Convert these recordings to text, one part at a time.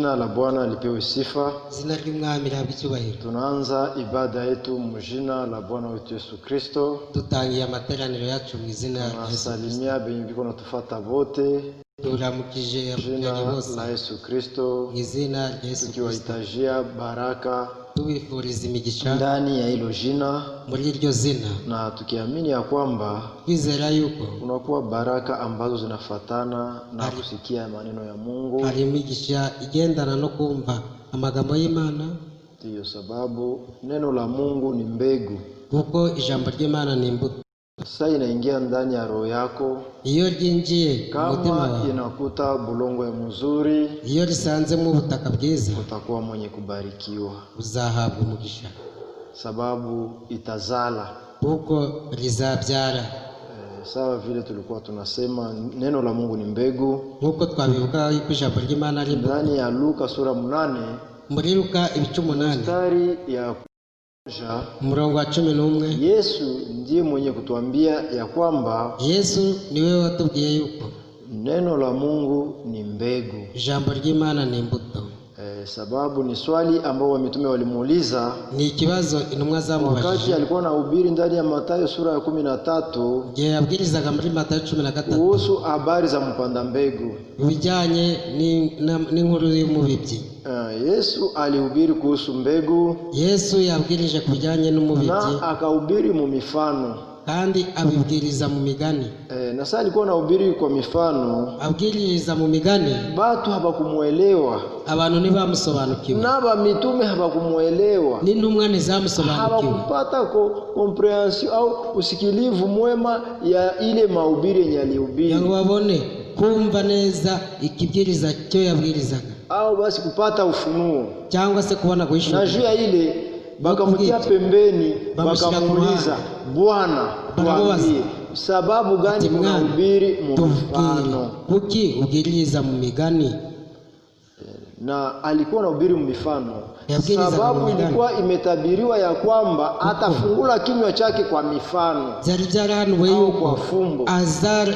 Jina la Bwana lipewe sifa. Zina ry'umwami rabwe icyubahiro. Tunaanza ibada yetu mu jina la Bwana wetu Yesu Kristo. Dutangiye amateraniro yacu mu izina rya Yesu. Tunasalimia benye biko natufata bote. Turamukije Jina la Yesu Kristo. Mu izina rya Yesu. Tukiwahitajia baraka tubifuriza imigisha ndani ya hilo jina, muri iryo zina, na tukiamini ya kwamba kwizera yuko unakuwa baraka ambazo zinafatana na kusikia maneno ya Mungu. Hari imigisha igendana no kumva amagambo y'Imana. Ndiyo sababu neno la Mungu ni mbegu, kuko ijambo ry'Imana ni imbuto. Sasa inaingia ndani ya roho yako, iyo ryinjiye mu mutima wawe, inakuta bulongo ya mzuri, iyo risanze mu butaka bwiza, utakuwa mwenye kubarikiwa, uzahabwa umugisha, sababu itazala, kuko rizabyara. Sawa vile tulikuwa tunasema neno la Mungu ni mbegu, nkuko twabivuga yuko ijambo ry'Imana ari imbuto. Ndani ya Luka sura 8, muri Luka ibice 8 mstari ya umurongo wa 11, Yesu ndiye mwenye kutuambia ya kwamba Yesu niwe watubwiye yuko neno la Mungu ni mbegu, ijambo ry'Imana ni imbuto. Sababu ni swali ambao wamitume walimuuliza, ni ikibazo intumwa zamubajije wakati alikuwa anahubiri ndani ya Mathayo sura ya 13, je yabwirizaga muri Mathayo 13 kuhusu habari za mpanda mbegu, bijanye n'inkuru y'umubibyi. Yesu alihubiri kuhusu mbegu, Yesu yabwirije kubijanye n'umubibyi, na akahubiri mu mifano, kandi abibwiriza mu migani. Na sasa alikuwa anahubiri kwa mifano, abwiriza mu migani, batu habakumuelewa, abantu ntibamusobanukiwe, n'aba mitume habakumuelewa, n'intumwa ntizamusobanukiwe, habakupata comprehension au usikilivu mwema ya ile mahubiri yenye alihubiri, ngo babone kumva neza ikibwiriza cyo yabwirizaga, au basi kupata ufunuo, cyangwa se kubona guhishuka. Na juu ya ile bakamutia pembeni, bakamuuliza, Bwana tuambie sababu gani unahubiri mu mifano? Kuki ubwiriza mu migani? Na alikuwa anahubiri mu mifano sababu ilikuwa imetabiriwa ya kwamba atafungula kinywa chake kwa mifano. Byari byarahanuwe yuko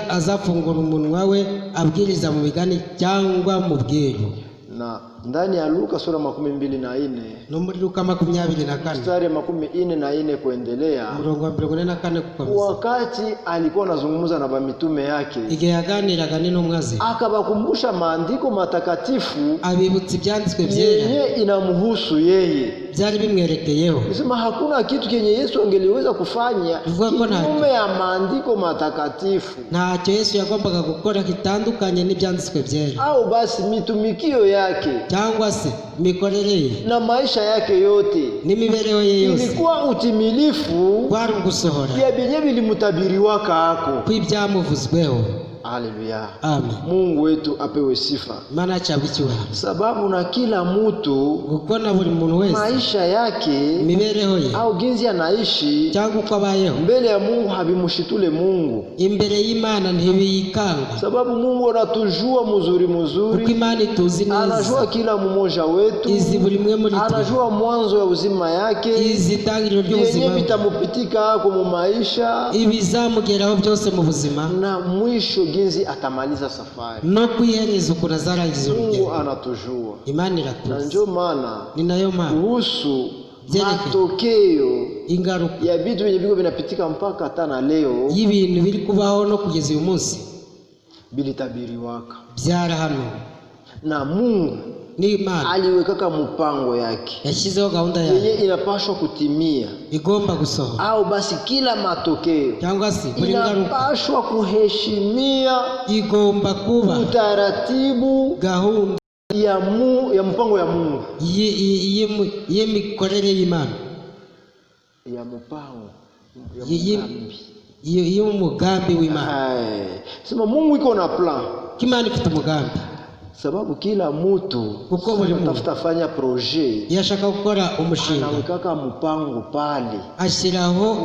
azafungura umunwa we abwiriza mu migani cyangwa mu bwiru. Na ndani ya Luka sura 24, no muri Luka 24 mstari 44 kuendelea, murongo wa 44 kukomeza, wakati alikuwa anazungumza na bamitume yake, igihe yaganiraga n'intumwa ze, akabakumbusha maandiko matakatifu, abibutsa ibyanditswe byera yeye inamhusu yeye, byari bimwerekeyeho. Nisema hakuna kitu kenye Yesu angeliweza kufanya kinyume ya maandiko matakatifu, ntacyo Yesu yagombaga gukora kitandukanye n'ibyanditswe byera, au basi mitumikio yake cyangwa se mikorere na maisha yake yote n'imibereho ye yose ilikuwa utimilifu kwari gusohora ya binye bilimutabiriwaka hako kwibyamuvuzweho. Haleluya. Amen. Mungu wetu apewe sifa. Mana chabichiwa. Sababu na kila mtu ukona buri muntu wese maisha yake mibereho ye au ginzi anaishi cyangwa uko abayeho mbele ya Mungu habimushitule Mungu, imbere y'Imana ntibiyikanga, sababu Mungu anatujua mzuri, kuko Imana ituzi neza, anajua kila mmoja wetu, izi buri mwe muri twe, anajua mwanzo ya uzima yake, izi tangiriro ry'ubuzima yenye bitamupitika hako mu maisha, ibizamugeraho byose mu buzima, na mwisho ginzi atamaliza safari, no kwihereza kunazarangiza urugendo. Mungu anatujua, Imana iratuzi, na ndio maana ni nayo maana kuhusu matokeo ingaruka ya vitu vyenye viko vinapitika mpaka hata na leo, y'ibintu biri kubaho no kugeza uyu munsi, bilitabiriwaka byara hano, na Mungu ni Imana aliwekaka mpango yake, yashyizeho gahunda yake yenye inapaswa kutimia, igomba gusohora, au basi kila matokeo cyangwa se buri ngaruka inapaswa kuheshimia igomba kuba utaratibu gahunda ya mpango ya Mungu, y'imikorere y'Imana, ya mpango y'umugambi w'Imana. Sema Mungu iko na plan, Imana ifite umugambi, sababu kila mtu kuko buri muntu tafuta fanya projet, yashaka gukora umushinga, anawekaka mpango pale, ashyiraho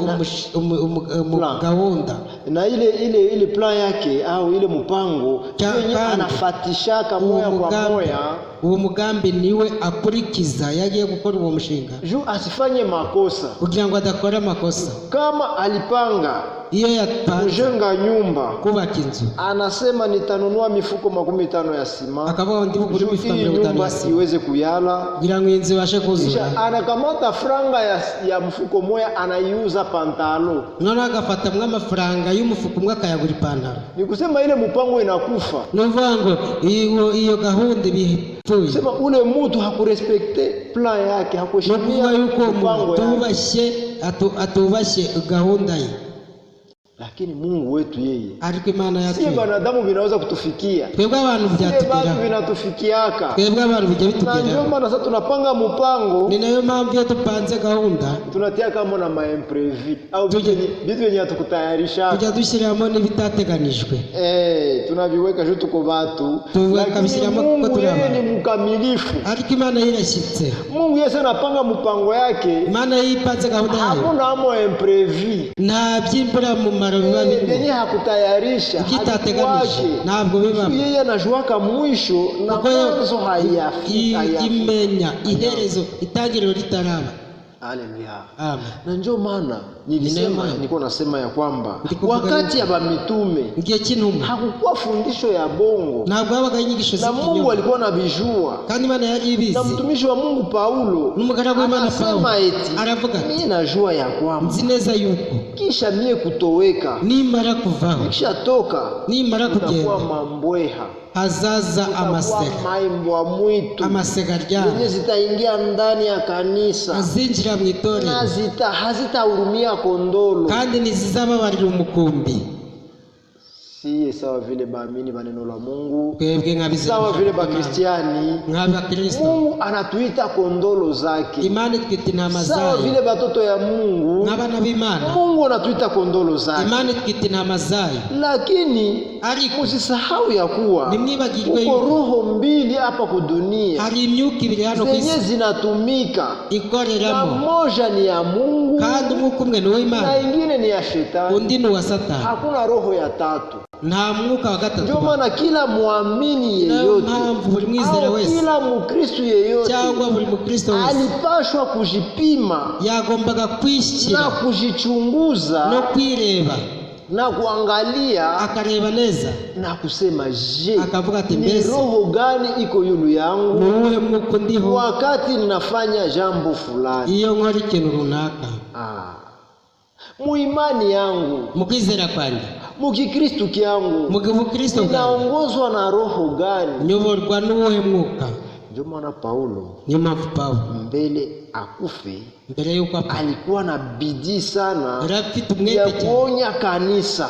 gahunda, na ile plan yake au ile mpango yenye anafatishaka moya kwa moya, uwo mugambi niwe akurikiza yagiye gukora uwo mushinga, juu asifanye makosa, kugira ngo adakora makosa. Kama alipanga iyo yapanze kujenga nyumba, kubaka inzu, anasema nitanunua mifuko 50 ya sima, akavuga ndi bugure imifuka ili 50 nyumba ya sima iweze kuyala, kugira ngo inzu ibashe kuzura. kisha anakamata franga ya mfuko moya anaiuza pantalo. None agafata mwe amafaranga y'umufuko umwe akayagura ipantaro. Ni kusema ile mpango inakufa. Nuvuga ngo iyo gahunda ibipfuye. Sema ule mtu hakurespekte plan yake, hakushimia mpango yake. Atubashye gahunda ye. Lakini Mungu wetu yeye, ariko Imana yacu, si banadamu binaweza kutufikia. Twebwe abantu byatugera, binatufikiaka. Twebwe abantu bijya bitugera. Ndio maana sasa tunapanga mpango. Ni nayo mpamvu iyo tupanze gahunda tunatia kama na ma-imprévu au vitu vyenye hatukutayarisha. Tujya dushyiramo n'ibitateganijwe. Tunaviweka juu tuko watu. Tukabishyiramo kuko turaba. Ni mkamilifu. Ariko Imana irashyitse. Mungu yese anapanga mpango yake. Imana yipanze gahunda yayo. Hakuna ama-imprévu. Nta byimbura mu yenye hakutayarisha, ikitateganije ntabwo biba. Yeye anajuaka mwisho na mwanzo hayafika. Imenya iherezo itangiriro ritaraba. Haleluya. Amen. Na ndio maana nilikuwa nasema ya kwamba wakati ya mitume ngiye kintumwa hakukuwa fundisho ya bongo, ntabwo habaga inyigisho na Mungu alikuwa anabijua, kandi Imana yari ibizi. Na mtumishi wa Mungu Paulo n'umugaragu w'Imana Paulo aravuga mimi najua ya kwamba nzi neza yuko kisha mie kutoweka, nimara kuvaho, kisha toka, nimara kugenda, kwa mambweha hazaza amasega zenye zitaingia ndani ya kanisa, azinjira mu itorero, hazitahurumia kondolo, kandi ntizizababarira umukumbi. Siye sawa vile baamini baneno la Mungu, twebwe nk'abizera, sawa vile bakristiani, nk'abakristo, Mungu anatuita kondolo zake. Imana itwita intama zayo. Sawa vile batoto ya Mungu, nk'abana b'Imana, Mungu anatuita kondolo zake. Imana itwita intama zayo. Lakini usisahau ya kuwa nimwibagirwe uko roho mbili hapa kudunia, hari imyuka ibiri hano ku isi zinatumika, ikoreramo. Moja ni ya Mungu, kandi umwuka umwe ni w'Imana, na ingine ni ya shetani, undi ni wa Satani. Hakuna roho ya tatu, nta mwuka wa gatatu. Ndio maana kila muamini yeyote, kila Mkristo yeyote, cyangwa buri Mkristo wese alipashwa kujipima, yagombaga kwishyira na kujichunguza, no kwireba, na kuangalia, akareba neza, na kusema je, akavuga ati ni roho gani iko yulu yangu, nuwe mwuko ndiho wakati ninafanya jambo fulani, iyo nkora ikintu runaka. Muimani yangu, mukwizera kwanjye, mukikristo kyangu, mukibukristo naongozwa na roho gani, nyoborwa n'uwe mwuka. Ndio maana Paulo, niyo mpamvu Paulo mbele akufe, mbere yuko alikuwa na bidii sana ya kuonya kanisa,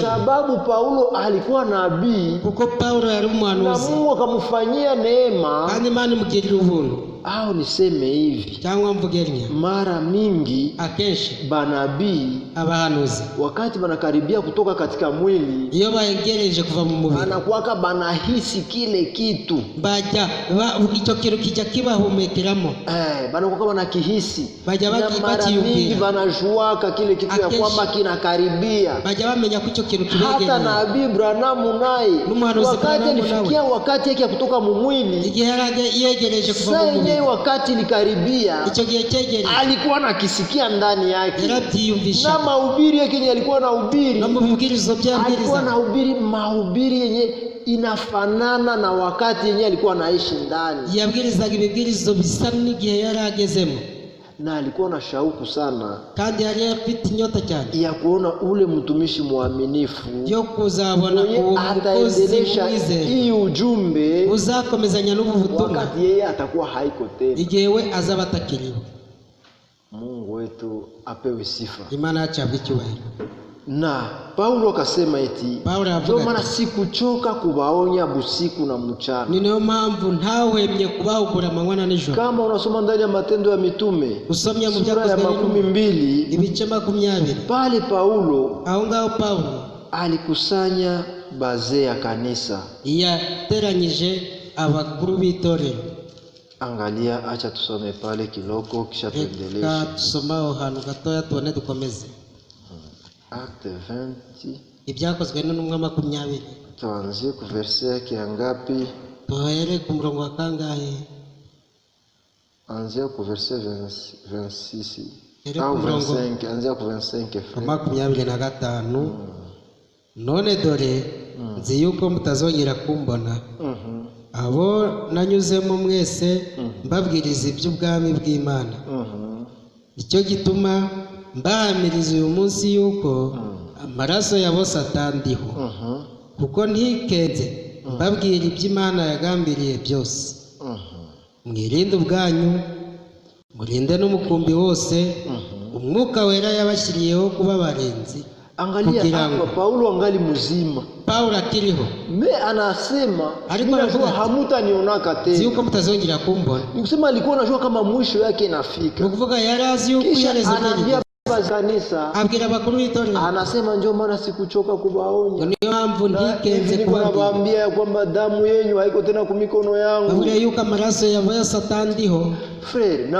sababu Paulo alikuwa nabii, kuko Paulo yari umuhanuzi, na Mungu akamfanyia neema, kandi Imana imugirira ubuntu. Au niseme hivi, cyangwa mvugernya, mara mingi akenshi banabii, abahanuzi, wakati banakaribia kutoka katika mwili, iyo bayegereje kuva mu mubiri, anakuwaka banahisi kile kitu, bajya icyo kintu kijya kibahumekeramo, banakuwaka banakihisi, bajya bakiyumvira, banajuaka kile kitu ya kwamba kinakaribia, bajya bamenya ko icyo kintu kibegereye. Hata nabii Branham naye wakati alifikia wakati yake kutoka mu mwili, igihe yegereje kuva mu mubiri, wakati likaribia, icyo gihe cyegereje, alikuwa nakisikia ndani yake, yarabyiyumvisha, na mahubiri yake yenye alikuwa anahubiri, na mubwirizo byambiriza, alikuwa anahubiri mahubiri yenye inafanana na wakati yenye alikuwa anaishi ndani, yabwirizaga ibibwirizo bisa n'igihe yaragezemo, na alikuwa na shauku sana, kandi yari afite inyota cyane ya kuona ule mtumishi mwaminifu, yo kuzabona uwo ataendelesha hii ujumbe, uzakomezanya n'ubu butumwa, wakati yeye atakuwa haiko tena, igihe we azaba atakiriho. Mungu wetu apewe sifa, Imana yacu ihabwe icyubahiro. Na Paulo akasema eti, ndio maana sikuchoka kubaonya busiku na mchana. Ni nayo mpamvu ntahwemye kubahugura amanywa na nijoro. Kama unasoma ndani ya Matendo ya Mitume, usomye mu sura ya 20 ibice 20, pale Paulo, aho ngaho Paulo alikusanya baze ya kanisa, yateranyije abakuru b'itorero. Angalia, acha tusome pale kiloko kisha tuendelea. Tusoma hano gatoya tuone dukomeze. Acte 20. Ibyakozwe n'intumwa 20. Tuanzie ku verset ya ngapi? Tuhere ku murongo wa kangahe? Anzia ku verset 26. au 25, anzia ku 25 25. None dore nzi yuko mutazongera kumbona, abo nanyuzemo mwese mbabwiriza iby'ubwami bw'Imana. Icyo gituma mbahamiriza uyu munsi yuko amaraso ya bose atandiho, kuko ntikenze mbabwira iby'Imana yagambiriye byose. Mwirinde ubwanyu, murinde n'umukumbi wose umwuka wera yabashyiriyeho kuba barenzi. Angalia hapa Paulo angali mzima. Paulo akiriho. Anasema alikuwa hamutanionaka tena. Sio kama mtazongera kumbona. Nikusema alikuwa anajua kama mwisho yake inafika. Ukuvuga yarazi yuko yarezekana. Kanisa abwira bakuru w'itorero, anasema ndio maana sikuchoka kubaonya. Niyo mpamvu ntikenze kuwaambia kwamba damu yenu haiko tena ku mikono yangu. Bavuga yuko amaraso ya Satani ndiho. Frere,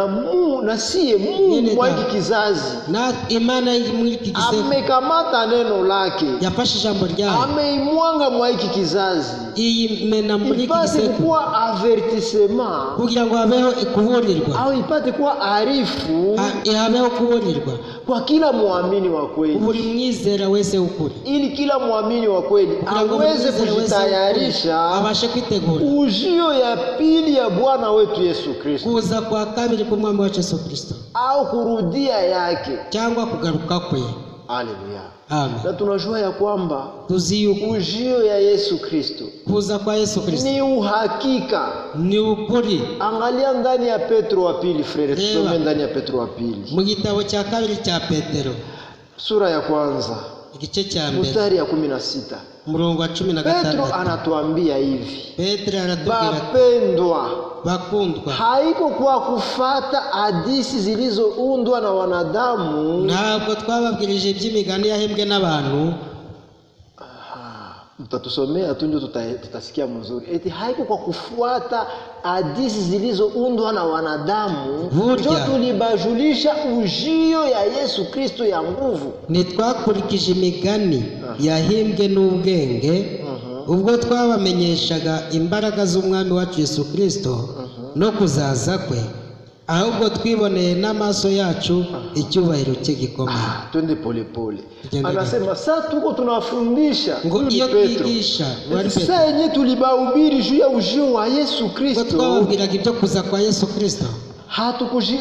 na siye Mungu wa hiki kizazi. Na Imana y'iki kizazi amekamata neno lake. Yafashe jambo ryayo. Ameimwanga mwa hiki kizazi. Iyi mena muri iki kizazi. Ipate kuwa avertissement. Kugira ngo habeho kuburirwa. Au ipate kuwa arifu. Habeho kuburirwa. Kwa kila muamini wa kweli. Buri mwizera wese ukuri. Ili kila muamini wa kweli aweze kujitayarisha abashe kwitegura ujio ya pili ya Bwana wetu Yesu Kristo. Kuza kwa kabiri kumwami wa Yesu Kristo. Au kurudia yake. Cyangwa kugaruka kwe. Haleluya. Amen. Na tunajua ya kwamba tuziyuko ujio ya Yesu Kristo, kuza kwa Yesu Kristo ni uhakika, ni ukuri. Angalia ndani ya Petro wa pili, frere, tusome ndani ya Petro wa pili. Mu gitabo cya kabiri cya Petero, sura ya kwanza, igice cya mbere, mstari ya 16. Murongo wa 16. Petro anatuambia hivi. Petro anatubwira, bapendwa, bakundwa, haiko kwa kufata hadithi zilizoundwa na wanadamu. Ntabwo twababwirije iby'imigani yahembwe n'abantu. Mtatusomea tu ndio tutasikia mzuri. Eti haiko kwa kufuata hadithi zilizoundwa na wanadamu, ndio tulibajulisha ujio ya Yesu Kristo ya nguvu. Nitwakurikije imigani yahimbwe n'ubwenge, ubwo twabamenyeshaga imbaraga z'umwami wacu Yesu Kristo no kuzaza kwe, ahubwo twiboneye n'amaso yacu icyubahiro cye gikomeye. Twende pole pole. Anasema sasa tuko tunafundisha ngo iyo twigisha sasa yenyewe tulibahubiri juu ya ujio wa Yesu Kristo. Twababwiraga ibyo kuza kwa Yesu Kristo.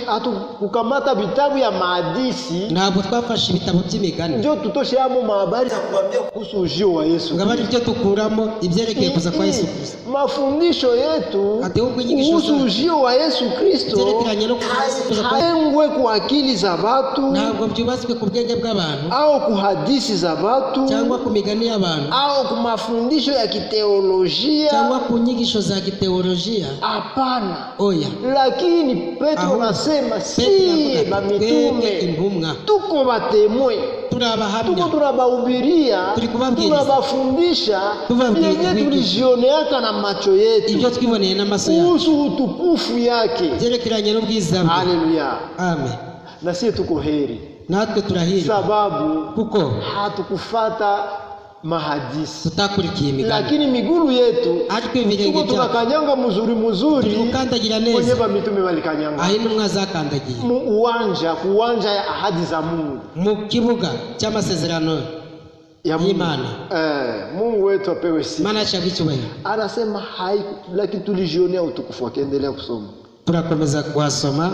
Hatukukamata vitabu ya mahadithi. Ntabwo twafashe ibitabo by'imigani ndio tutosheamo mahabari za kuambia kuhusu ujio wa Yesu. Ngabari byo tukuramo ibyerekeye kuza kwa Yesu Kristo. Mafundisho yetu kuhusu ujio wa Yesu Kristo byerekeranye no kuza kwa Yesu kwa akili za watu, ntabwo byubatswe ku bwenge bw'abantu au ku hadithi za watu, cyangwa ku migani y'abantu, au ku mafundisho ya kiteolojia, cyangwa ku nyigisho za kiteolojia. Hapana. Oya. Lakini Petro anasema si bamitume, tuko batemwe, tuko tunabahubiria, tunabafundisha yenye tulijioneaka na macho yetu, ibyo twiboneye n'amaso yacu, kuhusu utukufu yake, byerekeranye n'ubwiza bwe. Haleluya. Amen. Na sisi tuko heri, natwe turahiri, sababu kuko hatukufata mahadisi, tutakurikiye imigani, lakini miguru yetu tuko tunakanyanga muzuri tukandagira neza kwenye bamitume walikanyanga, aho intumwa zakandagiye mu kuwanja ya ahadi za Mungu, mu kibuga cy'amasezerano ya Imana. Mungu wetu apewe sifa. Maana chabichubahiro anasema haiko, lakini tulijionea utukufu wake. Endelea kusoma, turakomeza kuwasoma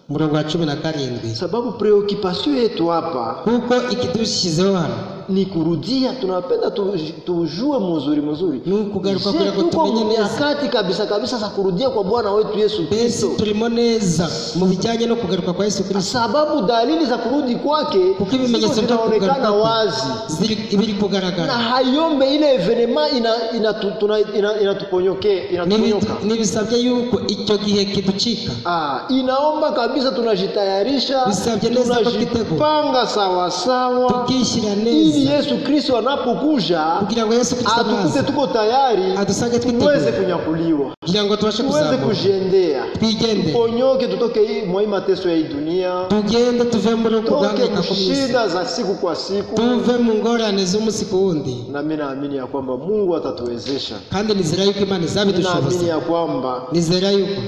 murongo wa 17. Sababu preoccupation yetu hapa kuko ikidushizeho hano ni kurudia, tunapenda tujue mzuri nukugaruka kure ko tumenye neza nyakati kabisa za kurudia kwa Bwana wetu Yesu Kristo. Turimo neza mu bijyanye no kugaruka kwa Yesu Kristo, sababu dalili za kurudi kwake kuko ibimenyetso vinaonekana wazi, ibiri kugaragara, na hayombe ile evenema inatuponyoka. Nibisabye yuko icyo gihe kiducika. Inaomba kabisa tunajitayarisha, tunajipanga sawa tukishyira neza, Yesu Kristo anapokuja kugira ngo Yesu Kristo atukute tuko tayari, adusage tuweze kunyakuliwa, kugira ngo tubashe kujiendea, twigende, ponyoke tutoke mwa mateso ya hii dunia. dunia, tugende tuve muri toke kugangaika kumisi, mshida za siku kwa siku, tuve mu ngorane z'umunsi ku wundi. na mimi naamini ya kwamba Mungu atatuwezesha. Kandi nizera yuko Imana izabidushoboza. Naamini ya kwamba Nizera yuko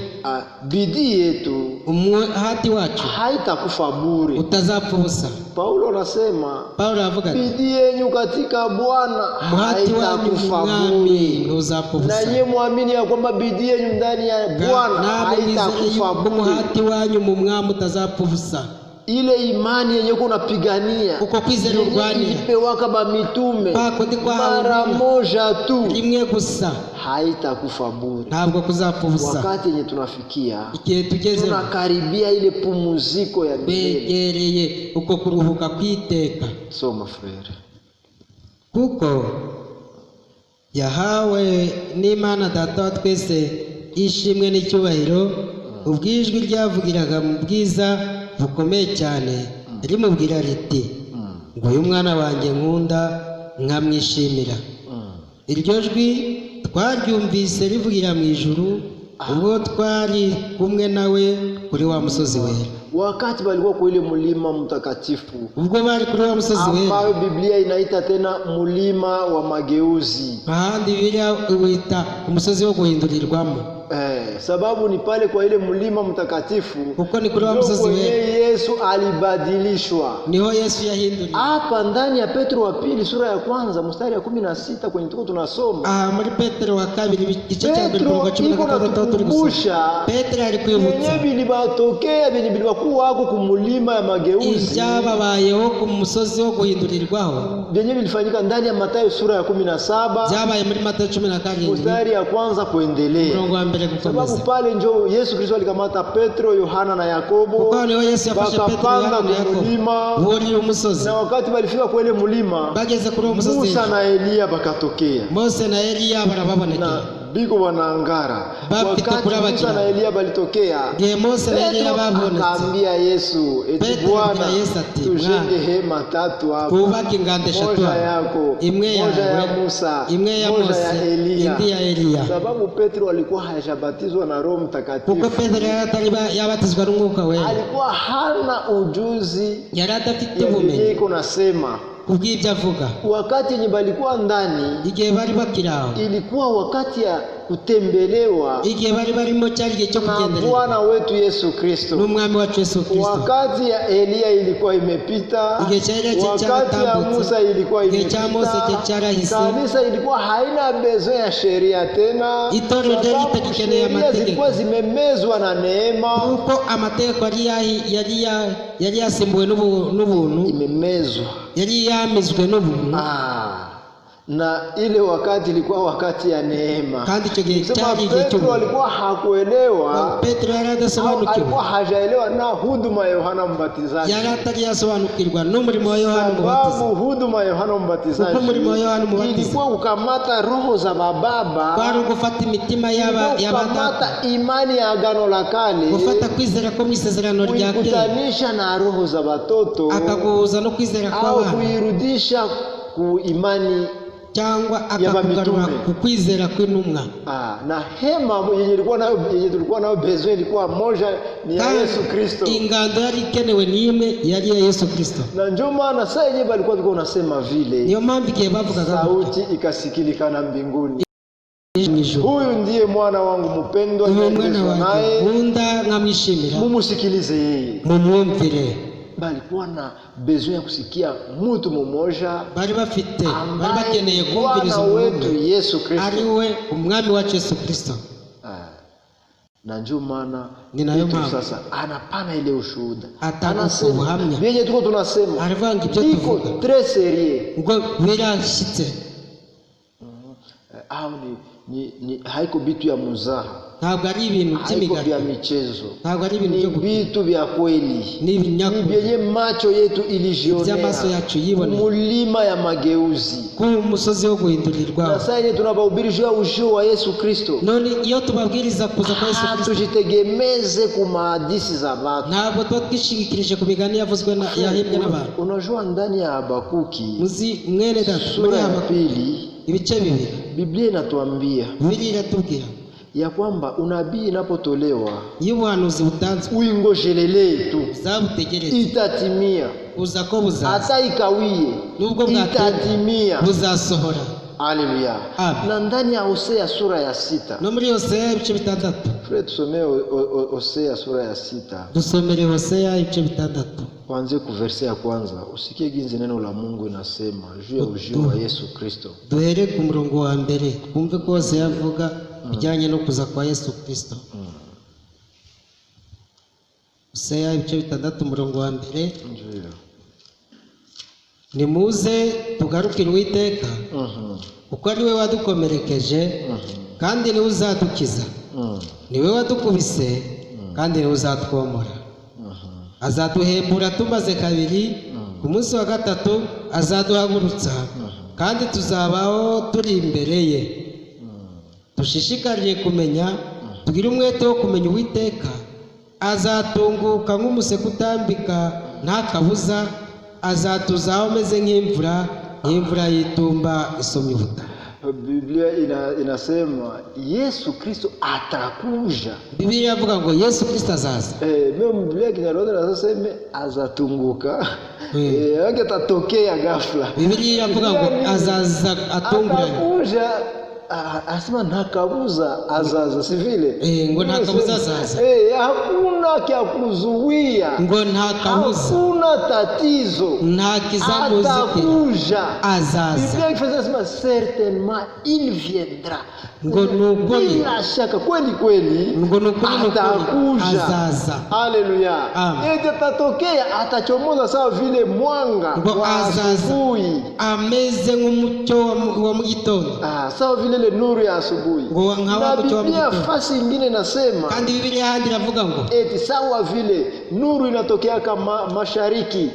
bidii yetu umuhati wacu haitakufa bure. utazapfa ubusa. Paulo anasema Paulo avuga ati bidii yenu katika Bwana umuhati wanyu haitakufa mwami bure. ntuzapfa Na ubusa. nyie muamini ya kwamba bidii yenu ndani ya Bwana Namwe mwizere haitakufa yuko bure. umuhati wanyu mu mwami utazapfa ubusa. Ile imani yenye uko unapigania Uko kwizera urwanira ilipewaka ba mitume Pako ndi kwa mara moja tu, rimwe gusa haitakufa bure. ntabwo kuzapfa ubusa. Wakati yenye tunafikia, Igihe tugeze tunakaribia ile pumuziko ya milele. begereye uko kuruhuka kwiteka, Soma frere. kuko yahawe n'Imana Data wa twese ishimwe n'icyubahiro, ubwijwi ryavugiraga mu bwiza bukomeye cyane rimubwira riti ngo uyu mwana wanjye nkunda nkamwishimira. Iryo jwi twaryumvise rivugira mu ijuru ubwo twari kumwe nawe kuri wa musozi wera. Wakati walikuwa kwa ile mlima mtakatifu Ubwo bari kuri wa musozi wera, ambayo Biblia inaita tena mlima wa mageuzi. ahandi Bibiliya wita umusozi wo guhindurirwamo. Sababu ni pale kwa ile mlima mtakatifu Kuko ni kuri wa musozi wera Yesu alibadilishwa. niho Yesu yahinduriye. Hapa ndani ya Petro wa pili sura ya kwanza mstari ya 16 kwenye tuko tunasoma. Aha, muri Petero wa kabiri igice cya mbere Petro kuva 16 turi gusoma. Petero ari kwibutsa yenye bilibatokea benye bilibakuwa hako kumulima ya mageuzi, ibyababayeho ku musozi wo guhindurirwaho, benye bilifanyika ndani ya Mathayo sura ya 17 byabaye muri Matayo 17 mstari ya kwanza kuendelea. murongo wa mbere Sababu gukomeza. pale njo Yesu Kristo alikamata Petro, Yohana na Yakobo, Kuko niho Yesu yafashe Petero, bakapanda Yohana na Yakobo kumulima, buriye umusozi. na wakati walifika kwa ile mulima, Bageze kuri uwo musozi, Musa na Eliya bakatokea Mose na Eliya barababonekera, na biko wanaangara. Bafite Wakati kurabakira. Musa na Eliya balitokea, igihe Mose na Eliya Petro babonetse, akaambia Yesu, eti Petro Bwana, abwira Yesu ati, tujenge hema tatu hapo, twubake ingando eshatu moja hano, yako, imwe moja yawe, ya Musa, imwe ya moja Mose, ya Eliya. indi ya Eliya. Sababu Petro alikuwa hajabatizwa na Roho Mtakatifu, Kuko Petero yari atari yabatizwa n'umwuka wera, alikuwa hana ujuzi yari adafite ya ubumenyi Biblia iko nasema. kubw'ibyo avuga. Wakati yenye balikuwa ndani, Igihe bari bakiri aho, ilikuwa wakati ya kutembelewa igihe bari barimo cyari igihe cyo na kugenderera Bwana wetu Yesu Kristo. n'umwami wacu Yesu Kristo. Wakati ya Eliya ilikuwa imepita, Igihe cha Eliya wakati ya cyaratambutse, Musa ilikuwa igihe cya Mose imepita. cyarahise. Kanisa ilikuwa haina bezo ya sheria tena, Itorero ryari sababu ritagikeneye sheria amategeko. zilikuwa zimemezwa na neema, Kuko amategeko yari yasimbuwe n'ubuntu, imemezwa. yari yamizwe n'ubuntu, Na ile wakati ilikuwa wakati ya neema. kandi icyo gihe Sema cyari igihe Petro cy'ubuntu. alikuwa hakuelewa, Petero yari au adasobanukiwe, alikuwa hajaelewa na huduma ya Yohana Mbatizaji, yari atari yasobanukirwa n'umurimo wa Yohana Umubatiza. sababu huduma ya Yohana Mbatizaji Kuko umurimo wa Yohana Umubatiza ilikuwa kukamata roho za bababa, kwari ugufata imitima y'abadata, kukamata imani ya agano la kale, gufata kwizera ko mu isezerano rya kera kuikutanisha na roho za watoto, akaguhuza no kwizera au kw'abana, kuirudisha ku imani cyangwa akakugarura ku kwizera kw'intumwa. na hema yenye tulikuwa nayo besoin ilikuwa moja, ni ya Yesu Kristo. Ingando yari ikenewe n'imwe yari ya Yesu Kristo. Na ndio maana saa yenyewe balikuwa biko unasema vile, Niyo mpamvu igihe bavugaga sauti ikasikilikana mbinguni, ijuru, huyu ndiye mwana wangu mpendwa, uyu mwana nipendezwa wanjye naye, nkunda nkamwishimira, mumusikilize yeye. mumwumvire. Balikuwa na besoin ya kusikia mtu mmoja Bari bakeneye Bwana kumviriza wetu umuntu Yesu Kristo, ari we umwami wacu Yesu Kristo. na ndio maana Ni nayo Petro mpamvu sasa anapana ile ushuhuda, atanga anasema ubuhamya, vyenye tuko tunasema aravuga ngo ibyo iko tuvuga très sérieux, ngo birashyitse, au ni haiko bitu ya muzaha, ntabwo ari ibintu haiko vya by'imigani, michezo, ntabwo ari ibintu ni byo gukina, vitu vya kweli, ni ibinyakuri vyenye macho yetu by'amaso ilijionea yacu yiboneye mulima ya mageuzi. ku musozi wo guhindurirwa. Na sasa yenye tunabahubiri juu ya ujio wa Yesu Kristo, None iyo tubabwiriza kuza kwa Yesu Kristo, tujitegemeze ku mahadisi za watu. ntabwo tuba twishingikirije ku migani yavuzwe yahimbwe n'abantu. Unajua ndani ya Habakuki Muzi mwene data, muri sura ya Habakuki pili ibice bibiri, Biblia inatuambia Bibiliya iratubwira ya kwamba unabii inapotolewa iyo ubuhanuzi butanzwe uingojelele tu, uzabutegereze itatimia. uza ko buzaza Hata ikawie, nubwo itatimia. buzasohora. Haleluya. Amen. Na ndani ya Hosea sura ya 6, no muri Hosea ibice 6, Fred tusomee Hosea sura ya 6, dusomere Hosea ibice 6 kuanzia ku verse ya kwanza. Usikie ginzi neno la Mungu inasema juu ya ujio wa Yesu Kristo. duhere ku murongo wa mbere kumve ko Hosea avuga bijyanye no kuza kwa Yesu Kristo. Hosea ibice 6 umurongo wa mbere. Nimuze tugarukire Uwiteka kuko ari we wadukomerekeje kandi niwe uzadukiza. Niwe wadukubise kandi niwe uzatwomora. Azaduhembura tumaze kabiri, ku munsi wa gatatu azaduhagurutsa kandi tuzabaho turi imbere ye. Dushishikariye kumenya, tugire umwete wo kumenya Uwiteka. Azatunguka nk'umuseke utambika nta kabuza, azatuzaho ameze nk'imvura y'itumba isomye ubutaka. Biblia inasema Yesu Kristo atakuja. Biblia inavuga ngo Yesu Kristo azaza. Mimi Biblia Kinyarwanda nasema azatunguka. Yake tatokea ghafla. Biblia inavuga ngo azaza atunguranye. Atakuja, asema ntakabuza azaza, si vile? Ngo ntakabuza azaza. Hakuna kya kuzuia. Ngo ntakabuza. Hakuna tatizo. Nta kizamuzi. Atakuja. Azaza. Biblia inasema certainement il viendra. Ngo nukuri. Bila shaka kweli. Ngo nukuri atakuja. Azaza. Haleluya. Atatokea, atachomoza sawa vile mwanga wa asubuhi. Ameze nk'umucyo wa mu gitondo. Sawa vile ile nuru ya asubuhi. Na Biblia fasi nyingine nasema, kandi Biblia handi iravuga ngo eti sawa vile nuru inatokea kama mashariki,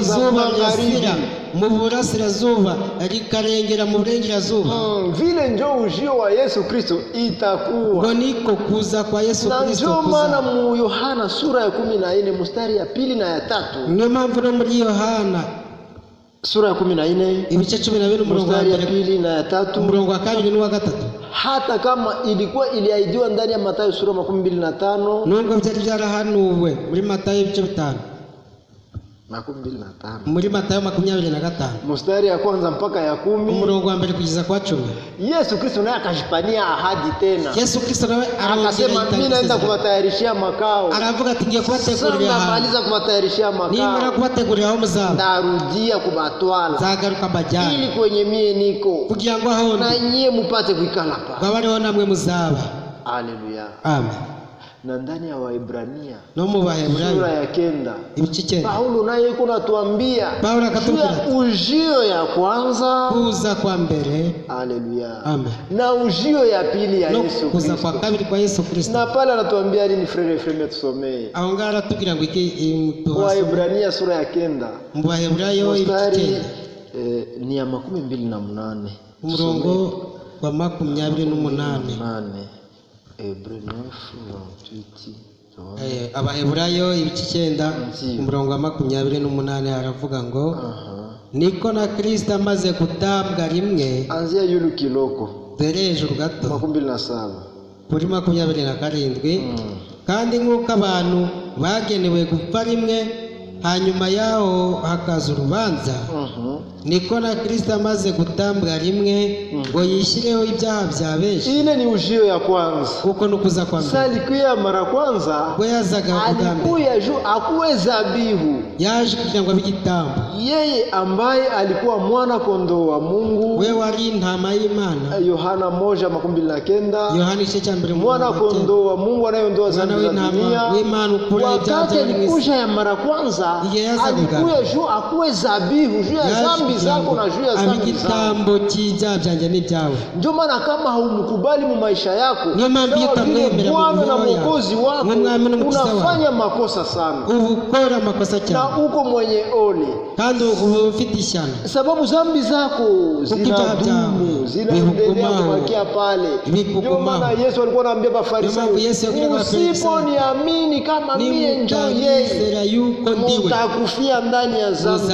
izuba ryasira mu burasirazuba rikarengera mu burengerazuba, vile njo ujio wa Yesu Kristo itakuwa. Ngo niko kuza kwa Yesu Kristo. Na ndio maana mu Yohana sura ya 14 mstari ya 2 na ya 3. Niyo mpamvu no muri Yohana sura ya 14 ibice 12 umurongo wa 2 na ya 3, umurongo wa 2 n'uwa 3. Hata kama ilikuwa iliahidiwa ndani ya Mathayo sura 25, nubwo byari byarahanuwe muri Mathayo ibice 5 muri Mathayo 25 mstari ya kwanza mpaka ya 10, umurongo wa mbere kugeza kwa 10. Yesu Kristo naye akajipania ahadi tena. Yesu Kristo nawe akasema mimi naenda kuwatayarishia makao. Aravuga ati ngiye kubategurira ahantu. Namaliza kuwatayarishia makao. Nimara kubategurira aho muzaba. Ndarudia kubatwala. Zagaruka mbajyana. Ili kwenye mie niko. Kugira ngo aho na nyie mupate kuikala pa. Bariho namwe muzaba. Haleluya. Amen. Na ndani ya Waebrania no mu Baheburayo sura ya 9 ibice 9, Paulo naye yuko natuambia Paulo akatubwira ujio ya kwanza, kuza kwa mbere. Haleluya. Amen. Na ujio ya pili ya Yesu Kristo, kuza kwa kabiri kwa Yesu Kristo. Na pale anatuambia nini? Frere tusomee aho ngara tugira ngo iki Waebrania sura ya 9 mu Baheburayo ibice ni ya 28 umurongo wa 28. Abaheburayo ibice 9 umurongo wa 28 haravuga ngo niko na Kristo amaze gutambwa rimwe. Anzia yulu kiloko dore hejuru gato 27 kuri 27. Kandi nk'uko abantu bagenewe gupfa rimwe hanyuma yaho hakaza urubanza, niko na Kristo amaze gutambwa rimwe ngo yishyireho ibyaha bya benshi. Ile ni ujio ya kwanza, kuko nukuza kwa mbere. Salikuya mara kwanza ngo yazaga alikuya juu akuwe zabihu, yaje kugira ngo abigitambo. Yeye ambaye alikuwa mwana kondoo wa Mungu, we wari intama y'Imana. Yohana 1:29. Yohana igice cya mbere mwana kondoo wa Mungu anayeondoa dhambi za dunia. Wakati alikuja ya mara kwanza alikuya juu akuwe zabihu juu ya dhambi zako na juu ya dhambi zangu. Kijya byanje n'ibyawe. Ndio maana kama haumkubali mu maisha yako, Bwana na Mwokozi wako, unafanya makosa sana. Ukora makosa cyane. Na uko mwenye ole. Kandi ufite ishyano. Sababu dhambi zako zinadumu, zinaendelea kubakia pale. Ndio maana Yesu alikuwa anaambia Mafarisayo, "Usiponiamini kama mie ndio yeye, utakufia ndani ya dhambi."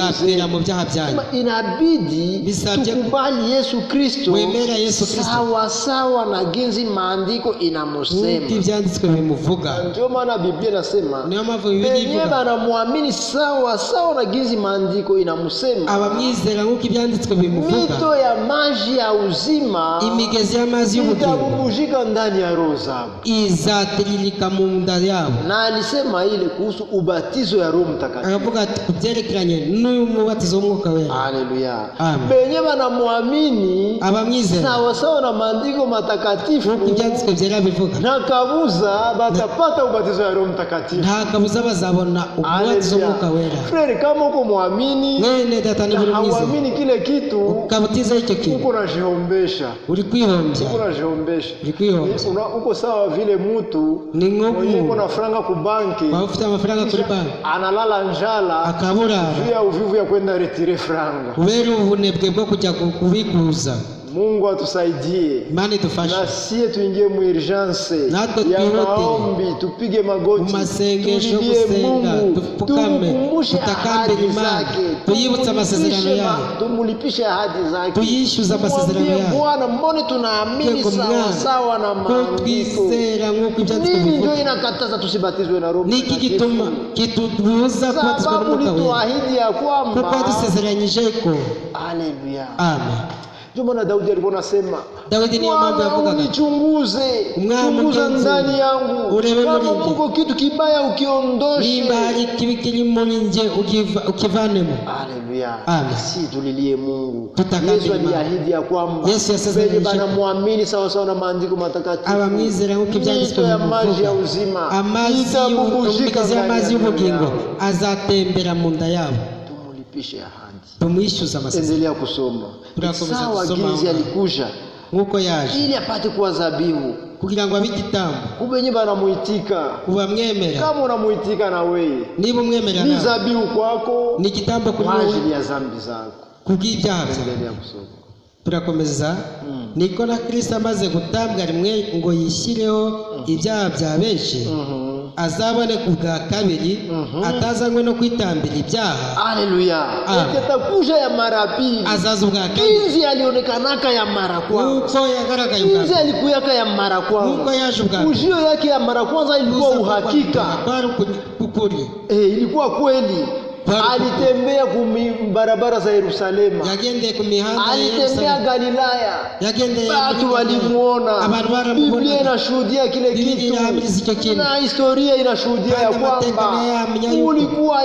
cyane. Inabidi Bisabye tukubali Yesu Kristo wemera Yesu Kristo sawa sawa na ginzi maandiko inamusema. nk'uko ibyanditswe bimuvuga. Ndio maana Biblia inasema Niyo mpamvu Bibiliya benye ivuga banamwamini sawa sawa na ginzi maandiko inamusema. abamwizera nk'uko ibyanditswe bimuvuga, Mito ya maji ya uzima imigezi y'amazi y'ubugingo itabubujika ndani ya roho zao. izatiririka mu nda yabo. Na alisema ile kuhusu ubatizo ya Roho Mtakatifu. Akavuga ati kubyerekeranye n'umubatizo w'umwuka wera. Haleluya. Amen. Benye banamwamini Abamwizera sawa sawa na maandiko matakatifu nk'uko ibyanditswe byera bivuga, na kabuza batapata ubatizo ya Roho Mtakatifu. nta kabuza bazabona umubatizo w'umwuka wera. Frere, kama uko muamini Mwene data ni na buri mwiza hauamini kile kitu, ukabutiza icyo kintu uko najihombesha. uri kwihombya, Uko najihombesha. uri kwihombya. Uko sawa vile mtu Ni mwenye uko nk'umuntu na franga ku banki waba ufite amafaranga kuri banki analala njala akaburara juu ya uvivu ya kwenda retire franga. kubera ubunebwe bwo kujya kubikuza. Mungu atusaidie. Imana idufashe Na sie tuingie mu urgence natwe ya twihutire maombi, tupige magoti, mu masengesho, tulilie gusenga, Mungu, dupfukame, tumukumbushe tutakambire ahadi Imana, zake, tuyibutse amasezerano yayo, tumulipishe ahadi zake, tuyishyuze amasezerano tumwambie yayo. Bwana, mbone tunaamini Yego sawa Mwana, sawa na ko maandiko. twizera nk'uko ibyanditswe Nini ndio bivuga. inakataza tusibatizwe na Roho Niki Mtakatifu? gituma kitubuza kubatizwa Sababu n'umwuka wera? lituahidi ya Kuko kwamba yadusezeranyije ko. haleluya. Amen. Ndio maana Daudi alikuwa anasema, Dawidi niyo mpamvu Bwana yavugaga, unichunguze, Umwami chunguza ugenzi, ndani yangu, urebe kama muri njye. kuko kitu kibaya ukiondoshe. nimba hari ikibi kiri muri nje ukivanemo. Haleluya. Amen. Si tulilie Mungu. Tutakabili Yesu Imana. aliahidi ya kwamba Yesu yasezeranyije wenye banamwamini sawa sawa na maandiko matakatifu, abamwizera nk'uko ibyanditswe mito ya maji ya bivuga, uzima amazi itabubujika y'umugezi y'amazi ndani y'ubugingo yao. azatembera mu nda yabo. Tumulipishe ahadi. Tumwishyuza amasezerano Endelea kusoma. Turakomeza Sawa kusoma ginzi aho. alikuja nk'uko yaje ili apate kuwa zabihu. kugira ngo abe igitambo. Kubenye banamuitika, Ubamwemera, kama unamuitika na wewe, niba umwemera ni nawe zabihu kwako ni igitambo kuri kwa wowe ajili ya dhambi zako. kubw'ibyaha byawe. Endelea kusoma. Turakomeza. Niko na Kristo amaze gutambwa rimwe ngo yishyireho ibyaha bya benshi, azabone ku bwa kabiri, atazanywe no kwitambira ibyaha. Haleluya. Amen. Atakuja ya mara pili. Azaza ubwa kabiri Kinzi alionekanaka ya mara kwanza. nk'uko yagaragaye ubwa Kinzi mbere, alikuyaka ya mara nk'uko kwanza. yaje ubwa mbere. Ujio yake ya mara kwanza ilikuwa uhakika. kwari ukuri. Ilikuwa kweli. Alitembea barabara za Yerusalema. Yagendeye ku mihanda ya Alitembea Yerusalemu, Galilaya. yagendeye Watu walimuona. abantu Biblia baramubona, inashuhudia kile Biblia kitu. inaamini icyo kintu. Na historia inashuhudia ya Kandi amateka kwamba nayo yamenya yuko kulikuwa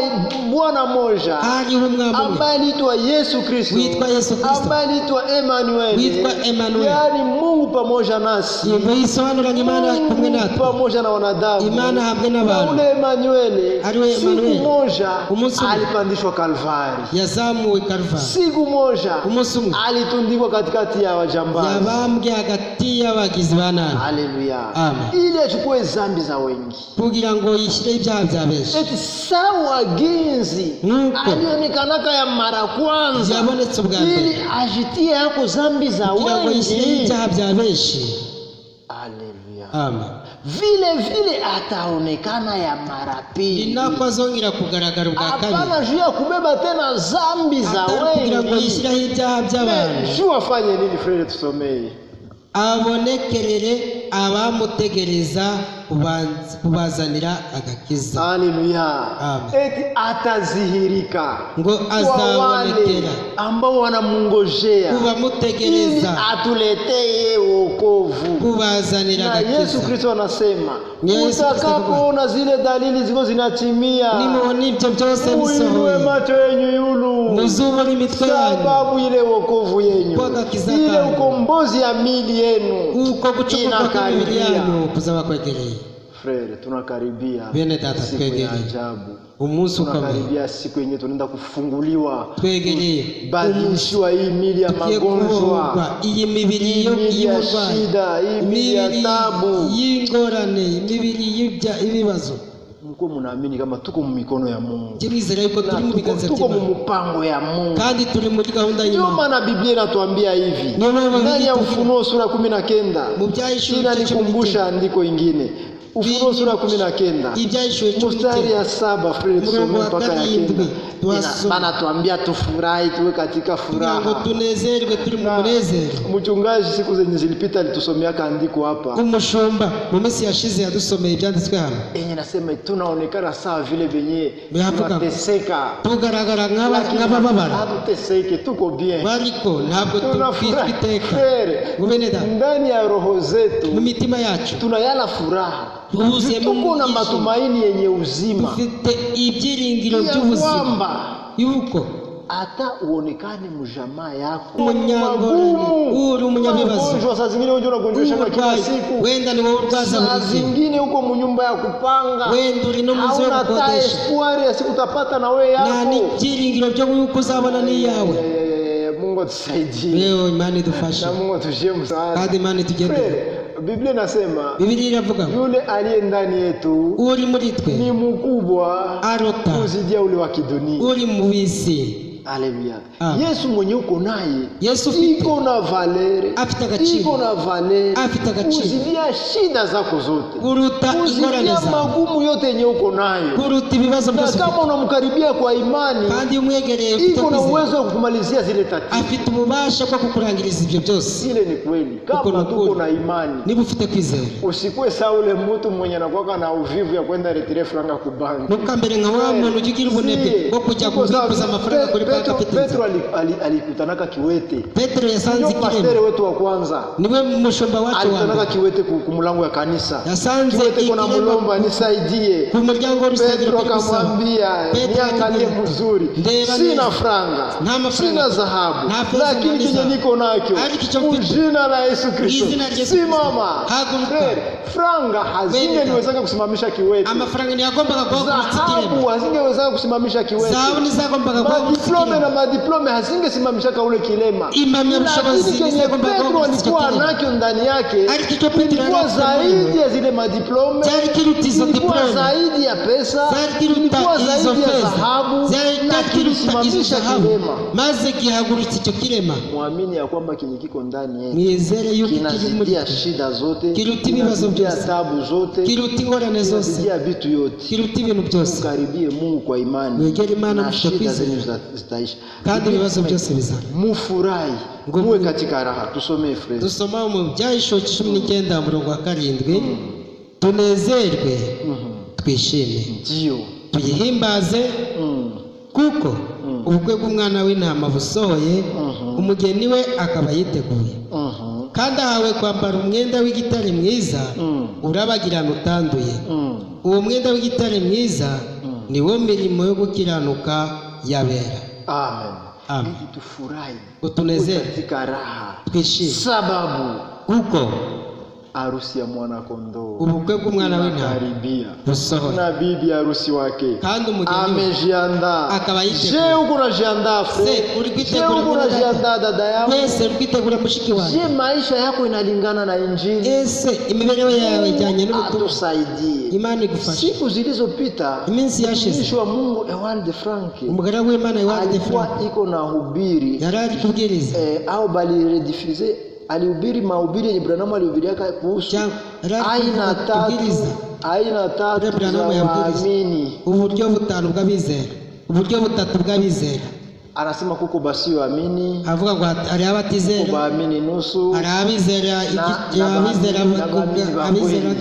Bwana moja hariho umwami umwe ambaye aliitwa Yesu Kristo, witwa Yesu Kristo, ambaye aliitwa Emmanuel, witwa Emmanuel, yaani Mungu pamoja nasi, yego yisobanuranye Imana kumwe Mungu natwe, pamoja na wanadamu. Imana hamwe Na n'abantu. ule Emmanuel, Ariwe siku Emmanuel, moja umunsi umwe alipandishwa Kalvari, yazamuwe Karuvali, siku moja umunsi umwe alitundikwa katikati ya wajambazi. yabambwe hagati y'abagizi ba nabi. Haleluya. Amen. Ili achukue dhambi za wengi. kugira ngo yishyireho ibyaha bya benshi, Eti sawa ginzi Nuko. alionekanaka ya mara kwanza yabonetse ubwa mbere ili ajitie yako dhambi za kugira ngo yishyireho wengi. ibyaha bya benshi. Haleluya. Amen. Vile vile ataonekana ya mara ni pili. nako azongera kugaragara ubwa kabiri, Hapana juu ya kubeba tena dhambi za atari kugira ngo wengi. yishyireho ibyaha by'abantu, Juu afanye nini Frere, tusomee. abonekerere abamutegereza kubazanira agakiza. Haleluya. Amen. Eti atazihirika ngo kwa wale azabonekera ambao wanamungojea ili kubamutegereza atuletee wokovu. kubazanira Na Yesu agakiza. Kristo anasema Ni Yesu Kristo utakapoona zile dalili ziko zinatimia, nimubona ibyo byose muinue bisohoye, macho yenyu yulu, muzubure imitwe yanyu, sababu ile wokovu yenyu, Kwa agakiza ile kanyu. ukombozi ya mili yenu uko gucungurwa kw'imibiri inakaribia. yanyu kuzaba kwegereye. Frere, tunakaribia Bene data, siku ya twegereye ajabu. umunsi ukomeye, Tunakaribia siku yenye tunaenda kufunguliwa, twegereye badilishiwa hii mili ya tugiye magonjwa, kubohorwa iyi mibiri hii mili ya y'uburwayi, shida, hii mili ya imibiri tabu. y'ingorane, imibiri y'ibibazo. Mko mnaamini kama tuko mu mikono ya Mungu, Turizera yuko na turi mu biganza tuko mu by'Imana mpango ya Mungu. kandi turi muri gahunda Ndio y'Imana. maana Biblia inatuambia hivi Ndio maana ndani ya Biblia Ufunuo sura 19 mu byahishuriwe inanikumbusha andiko ingine, Ufunuo sura 19 Ibyahishuriwe mstari ya 7 frere, tusome mpaka ya 9. Bana tuambia tufurahi, tuwe katika kugira ngo furaha. tunezerwe turi mu munezero. Mchungaji siku zenye zilipita alitusomea kaandiko hapa Umushumba mu minsi yashize yadusomeye ibyanditswe hano, yenye nasema tunaonekana sawa vile venye Bihavuga. tunateseka, tugaragara lakini nk'abababara, hatuteseke, tuko bien, ariko ntabwo tunafurahi twiteka. frere. Mubeneda, Ndani ya roho zetu mu mitima yacu tunayala furaha, tuzuyemo tuko na ibyishimo. matumaini yenye uzima dufite ibyiringiro ya by'ubuzima kwamba yuko hata uonekane mjamaa yako umunyangorane, uri umunyabibazo, magonjwa, saa zingine wewe unagonjeshwa kila uburwayi, siku, wenda ni wowe urwaza saa buri gihe, zingine uko mu nyumba ya kupanga, wenda uri no mu nzu yo hauna ta gukodesha, espoir ya siku utapata na wewe nta yako. n'ibyiringiro byo yuko uzabona n'iyawe. Mungu atusaidie Leo Imana idufashe na Mungu atushie msaada. kandi Imana itugendere. Frere, Biblia inasema Bibiliya iravuga ngo yule aliye ndani yetu uri muri twe ni mkubwa arota kuzidia ule wa kidunia. uri mu bisi. Haleluya. Amen. Yesu mwenye uko naye Yesu ufite iko na valeri, afite agaciro, iko na valeri, afite agaciro kuzidia shida zako zote, kuruta ingorane kuzidia zawe, magumu yote yenye uko nayo, kuruta ibibazo na byose kama ufite. unamkaribia kwa imani, Kandi iyo umwegereye ufite iko na kwizera, uwezo wa kukumalizia zile tatizo. afite ububasha bwo kukurangiriza ibyo byose. Ile ni kweli, Uko kama na tuko kweli. na imani. Niba ufite kwizera, Usikuwe saa ule mtu mwenye anakuwa na uvivu ya kwenda retire franga ku banki. ntukambere nka wa muntu ujya ugira ubunebwe bwo kujya kubikuza amafaranga kuri banki afite inzara. Petro alikutanaka kiwete. Petero yasanze Ndio pastere ikirema, wetu wa kwanza niwe mushumba wacu wa alitanaka mbere, kiwete ku mlango ya kanisa. yasanze Kiwete kuna ikirema mlomba nisaidie. ku muryango w'urusengero Petro kuri gusaba. akamwambia Petro niangalie akamwambia, mzuri, ndeba sina neza. franga, Nta mafaranga, sina dhahabu, nta fedha, lakini nta kenye zahabu. niko nacho Ariko icyo mfite, jina la Yesu Kristo, izina rya Yesu simama. Kristo, haguruka. Frere, franga hazingewezaka kusimamisha kiwete, amafaranga ntiyagombaga guhagurutsa dhahabu ikirema, hazingewezaka kusimamisha kiwete, zahabu ntizagombaga guhagurutsa madiplome ikirema, na madiplome hazingesimamisha ule kilema. impamyabushobozi Lakini kenye ntizagombaga Petro guhagurutsa icyo alikuwa kirema. nacho ndani yake Ariko icyo Petero yari kilikuwa afite muri we zaidi ya zile madiplome, cyari kiruta izo kilikuwa diplome, zaidi ya pesa, cyari kiruta kilikuwa izo zaidi ya feza, dhahabu, na cyari kiruta izo kilisimamisha zahabu, kilema. maze gihagurutsa icyo kirema. Muamini ya kwamba kenye kiko ndani yetu Mwizere yuko kiri muri kinazidia twe, shida zote, kiruta ibibazo kinazidia byose, tabu zote, kiruta ingorane zose, kinazidia vitu yote. kiruta ibintu byose. Ukaribie Mungu kwa imani, Mwegere Imana na mufite shida kwizera, zenu zitaisha, kandi ibibazo byose bizana. mufurahi, Ngo muwe katika raha. Tusomee frezi. Dusoma mu Byahishuriwe 19 umurongo wa 7, tunezerwe twishime Ndio. tuyihimbaze kuko ubukwe bw'umwana w'intama busohoye, umugeni we akaba yiteguye, kandi ahawe kwambara umwenda w'igitare mwiza urabagirana utanduye. Uwo mwenda w'igitare mwiza ni wo mirimo yo gukiranuka yabera. Amen. Amen. Ili tufurahi, Utunezere katika raha, twishime sababu kuko harusi ya mwana kondoo ubukwe bw'umwana w'intama karibia, busohoye, na bibi harusi wake kandi umugeni we amejiandaa. akaba yiteguye. Je, uko unajiandaa Se, frere? uri Je, kwitegura uko muri dada? unajiandaa dada yangu? Wese uri kwitegura mushiki wanjye? Je, maisha yako inalingana na Injili? Ese imibereho yawe ijyanye n'ubutumwa? Atusaidie. Imana igufashe. Siku zilizopita Iminsi yashize, mtumishi wa Mungu Ewald Frank umugaragu w'Imana Ewald alikuwa Frank iko na hubiri yari ari kubwiriza au baliredifuze, alihubiri mahubiri yenye Branham alihubiriaka kuhusu aina tatu za waamini. uburyo butanu bw'abizera, uburyo butatu bw'abizera. Anasema kuko basio amini, avuga ngo hari abatizera, kuko baamini nusu, hari abizera abizera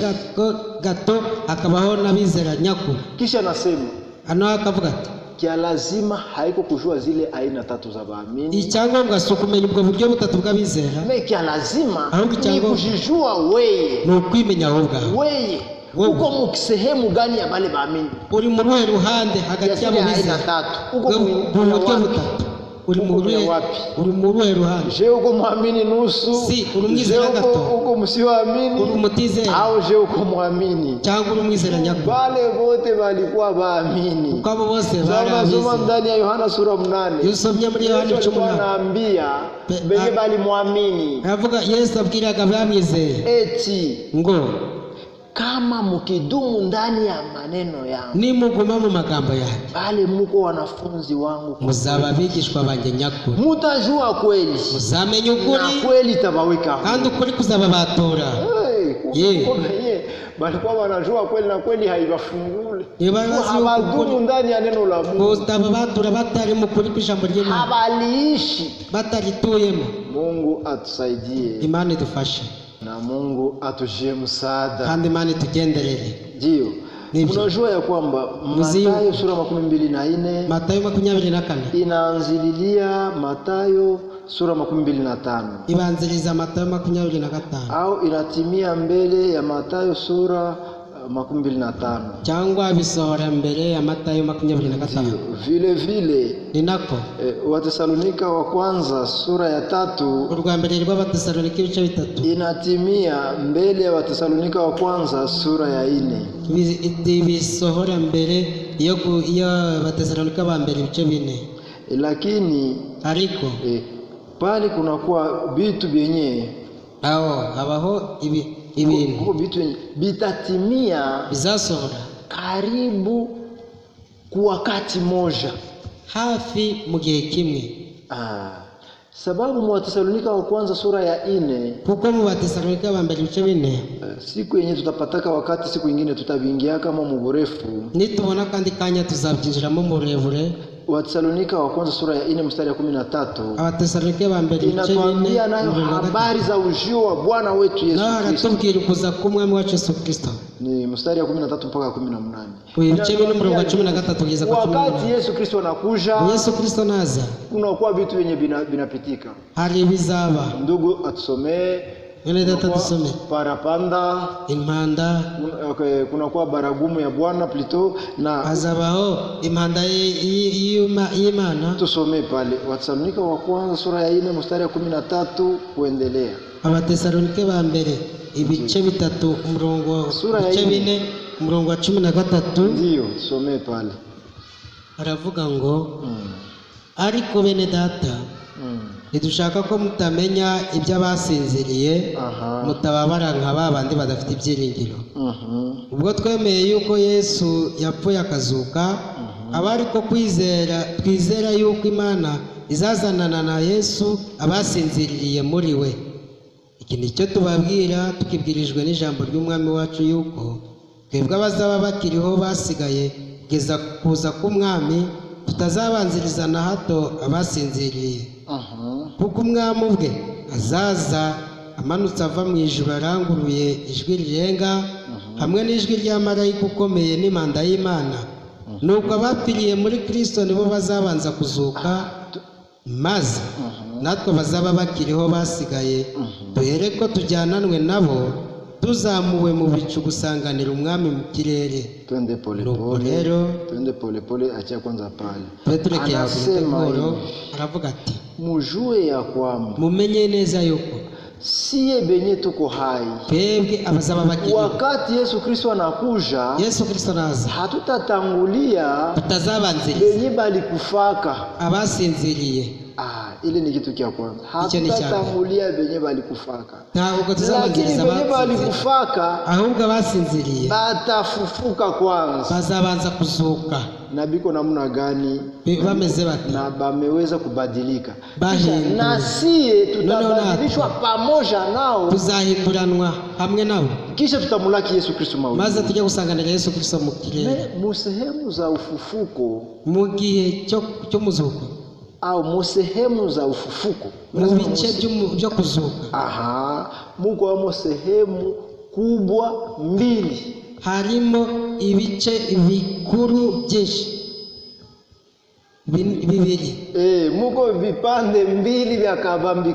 gato, hakabaho n'abizera nyakuri. Kisha anasema hano akavuga ati kia lazima haiko kujua zile aina tatu za waamini, icyangombwa si ukumenya ubwo buryo butatu bw'abizera, kia lazima ahubwo ni icyangombwa kujijua weye, ni ukwimenya wowe ubwawe. weye uko mukisehemu gani ya bale baamini, uri mu ruhe ruhande hagati y'abo aina bizera? tatu, uko mu buryo butatu, uri mu ruhe ruhande? Je, uko muamini nusu? Si, uri umwizera gato? Uko msioamini? Uri umutizera? Au je uko muamini? Cyangwa uri umwizera nyakuri? Bale wote balikuwa baamini. Kuko abo bose bari Tunasoma abizera. ndani ya Yohana sura 8. Iyo usomye muri Yohana 18, anaambia benye bali muamini aravuga, Yesu abwiraga abamwizeye eti ngo kama mukidumu ndani ya maneno yangu, nimuguma mu magambo yanjye, bale muko wanafunzi wangu, muzaba abigishwa banjye nyakuri, mutajua kweli, muzamenya ukuri, na kweli itabaweka huru. kandi ukuri kuzababatura. balikuwa wanajua kweli na kweli haibafungule. Nibabazi Habadumu ndani ya neno la Mungu. Bostaba batura batari mu kuri kw'ijambo ry'Imana. Habaliishi. Batarituyemo. Mungu atusaidie. Imana idufashe. Na Mungu atujie msaada. Kandi Imana itugenderere. Ndio. Unajua ya kwamba Mathayo sura 24, Mathayo 24 inaanzililia Mathayo sura 25. Ibanziliza Mathayo 25 au inatimia mbele ya Mathayo sura 25 cyangwa bisohora mbere ya Mathayo 25. Vile vile ninako Watesalonika wa kwanza sura ya 3, urwa mbere rw'Abatesalonika ibice 3 inatimia mbele ya Watesalonika wa kwanza sura ya 4. Bisohora mbere iyo Abatesalonika ba mbere ibice 4. Lakini ariko pale kunakuwa vitu vyenye habaho ibintu vitu bitatimia bizasohora karibu kwa wakati moja, hafi mu gihe kimwe. Sababu mu Watesalonika wa kwanza sura ya 4, kuko mu Batesalonika ba mbere ibice 4, siku yenye tutapataka wakati, siku nyingine tutavingia kama mu burefu, nitubona kandi kanya tuzabyinjiramo mu burebure. Watesalonika wa kwanza sura ya 4 mstari ya 13, Abatesalonika ba mbere ibice 4 inatuambia nayo habari za ujio wa Bwana wetu Yesu Kristo. Aratubwira kuza k'umwami wacu Yesu Kristo. Ni mstari ya 13 mpaka 18. Ibice 13 kugeza kwa 18. Wakati Yesu Kristo anakuja, Yesu Kristo naza, kuna kwa vitu vyenye vinapitika. hari bizaba. Ndugu atusomee. Yone data tusome. Parapanda, impanda, kuna kwa baragumu ya Bwana plito na azabaho impanda y'Imana. Tusome pale Watesalonika wa kwanza sura ya 4 mstari ya 13 kuendelea. Abatesalonika ba mbere ibice 3 umurongo sura ya 4 umurongo wa 13. Ndio tusome pale. Aravuga ngo ariko bene data nidushaka ko mutamenya ibyo abasinziriye, mutababara nka babandi badafite ibyiringiro. Ubwo twemeye yuko Yesu yapfuye akazuka, abari ko twizera yuko Imana izazanana na Yesu abasinziriye muri we. Iki nicyo tubabwira, tukibwirijwe n'ijambo ry'umwami wacu yuko twebwe abazaba bakiriho basigaye kugeza kuza k'umwami tutazabanziriza na hato abasinziriye. Kuko umwami ubwe azaza amanutse ava mu ijuru aranguruye ijwi rirenga, hamwe n'ijwi rya marayika ukomeye n'impanda y'Imana. Nuko abapfiriye muri Kristo nibo bazabanza kuzuka, maze natwe bazaba bakiriho basigaye duhere ko tujyananwe nabo tuzamuwe mu bicu gusanganira umwami mu kirere. Twende pole pole, acha kwanza pale. Petro aravuga ati mujue ya kwamba, mumenye neza yuko siye benye tuko hai, twebwe abazaba bakiriho wakati Yesu Kristo anakuja, Yesu Kristo naza, hatutatangulia tutazabanziriza benye bali kufaka abasinziriye. Ile ni kitu cha kwanza. Hatutatangulia benye bali kufaka, ntabwo tuzabanziriza bali kufaka, ahubwo abasinziriye batafufuka kwanza, bazabanza kuzuka. Na biko namna gani bameze bati, na bameweza kubadilika, na siye tutabadilishwa pamoja nao, tuzahinduranwa hamwe nabo, kisha tutamulaki Yesu Kristo mawili, maze tujye gusanganira Yesu Kristo mu kirere. Mu sehemu za ufufuko, mu gihe cyo muzuko, au mu sehemu za ufufuko, mu bice byo kuzuka, muko mu sehemu kubwa mbili, harimo ibice bikuru byinshi bibiri. Muko vipande mbili vya kabambi,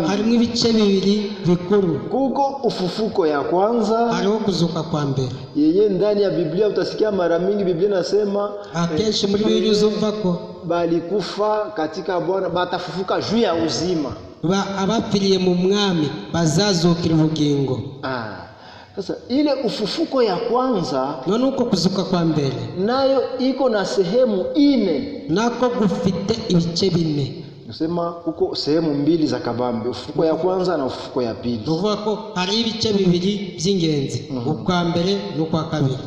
harimo ibice bibiri bikuru. Kuko ufufuko ya kwanza, hariho kuzuka kwa mbere. Yeye ndani ya Biblia utasikia mara mingi Biblia nasema, akenshi muri Biblia uzumva ko bali kufa katika Bwana batafufuka juu ya uzima, abapfiriye mu mwami bazazukira ubugingo. Sasa ile ufufuko ya kwanza, none uko kuzuka kwa mbere nayo iko na sehemu 4, nako gufite ibice 4. Nasema uko sehemu mbili za kabambe, ufufuko ya kwanza na ufufuko ya pili. Uvuga ko hari ibice bibiri by'ingenzi, ukwa mbere n'ukwa kabiri.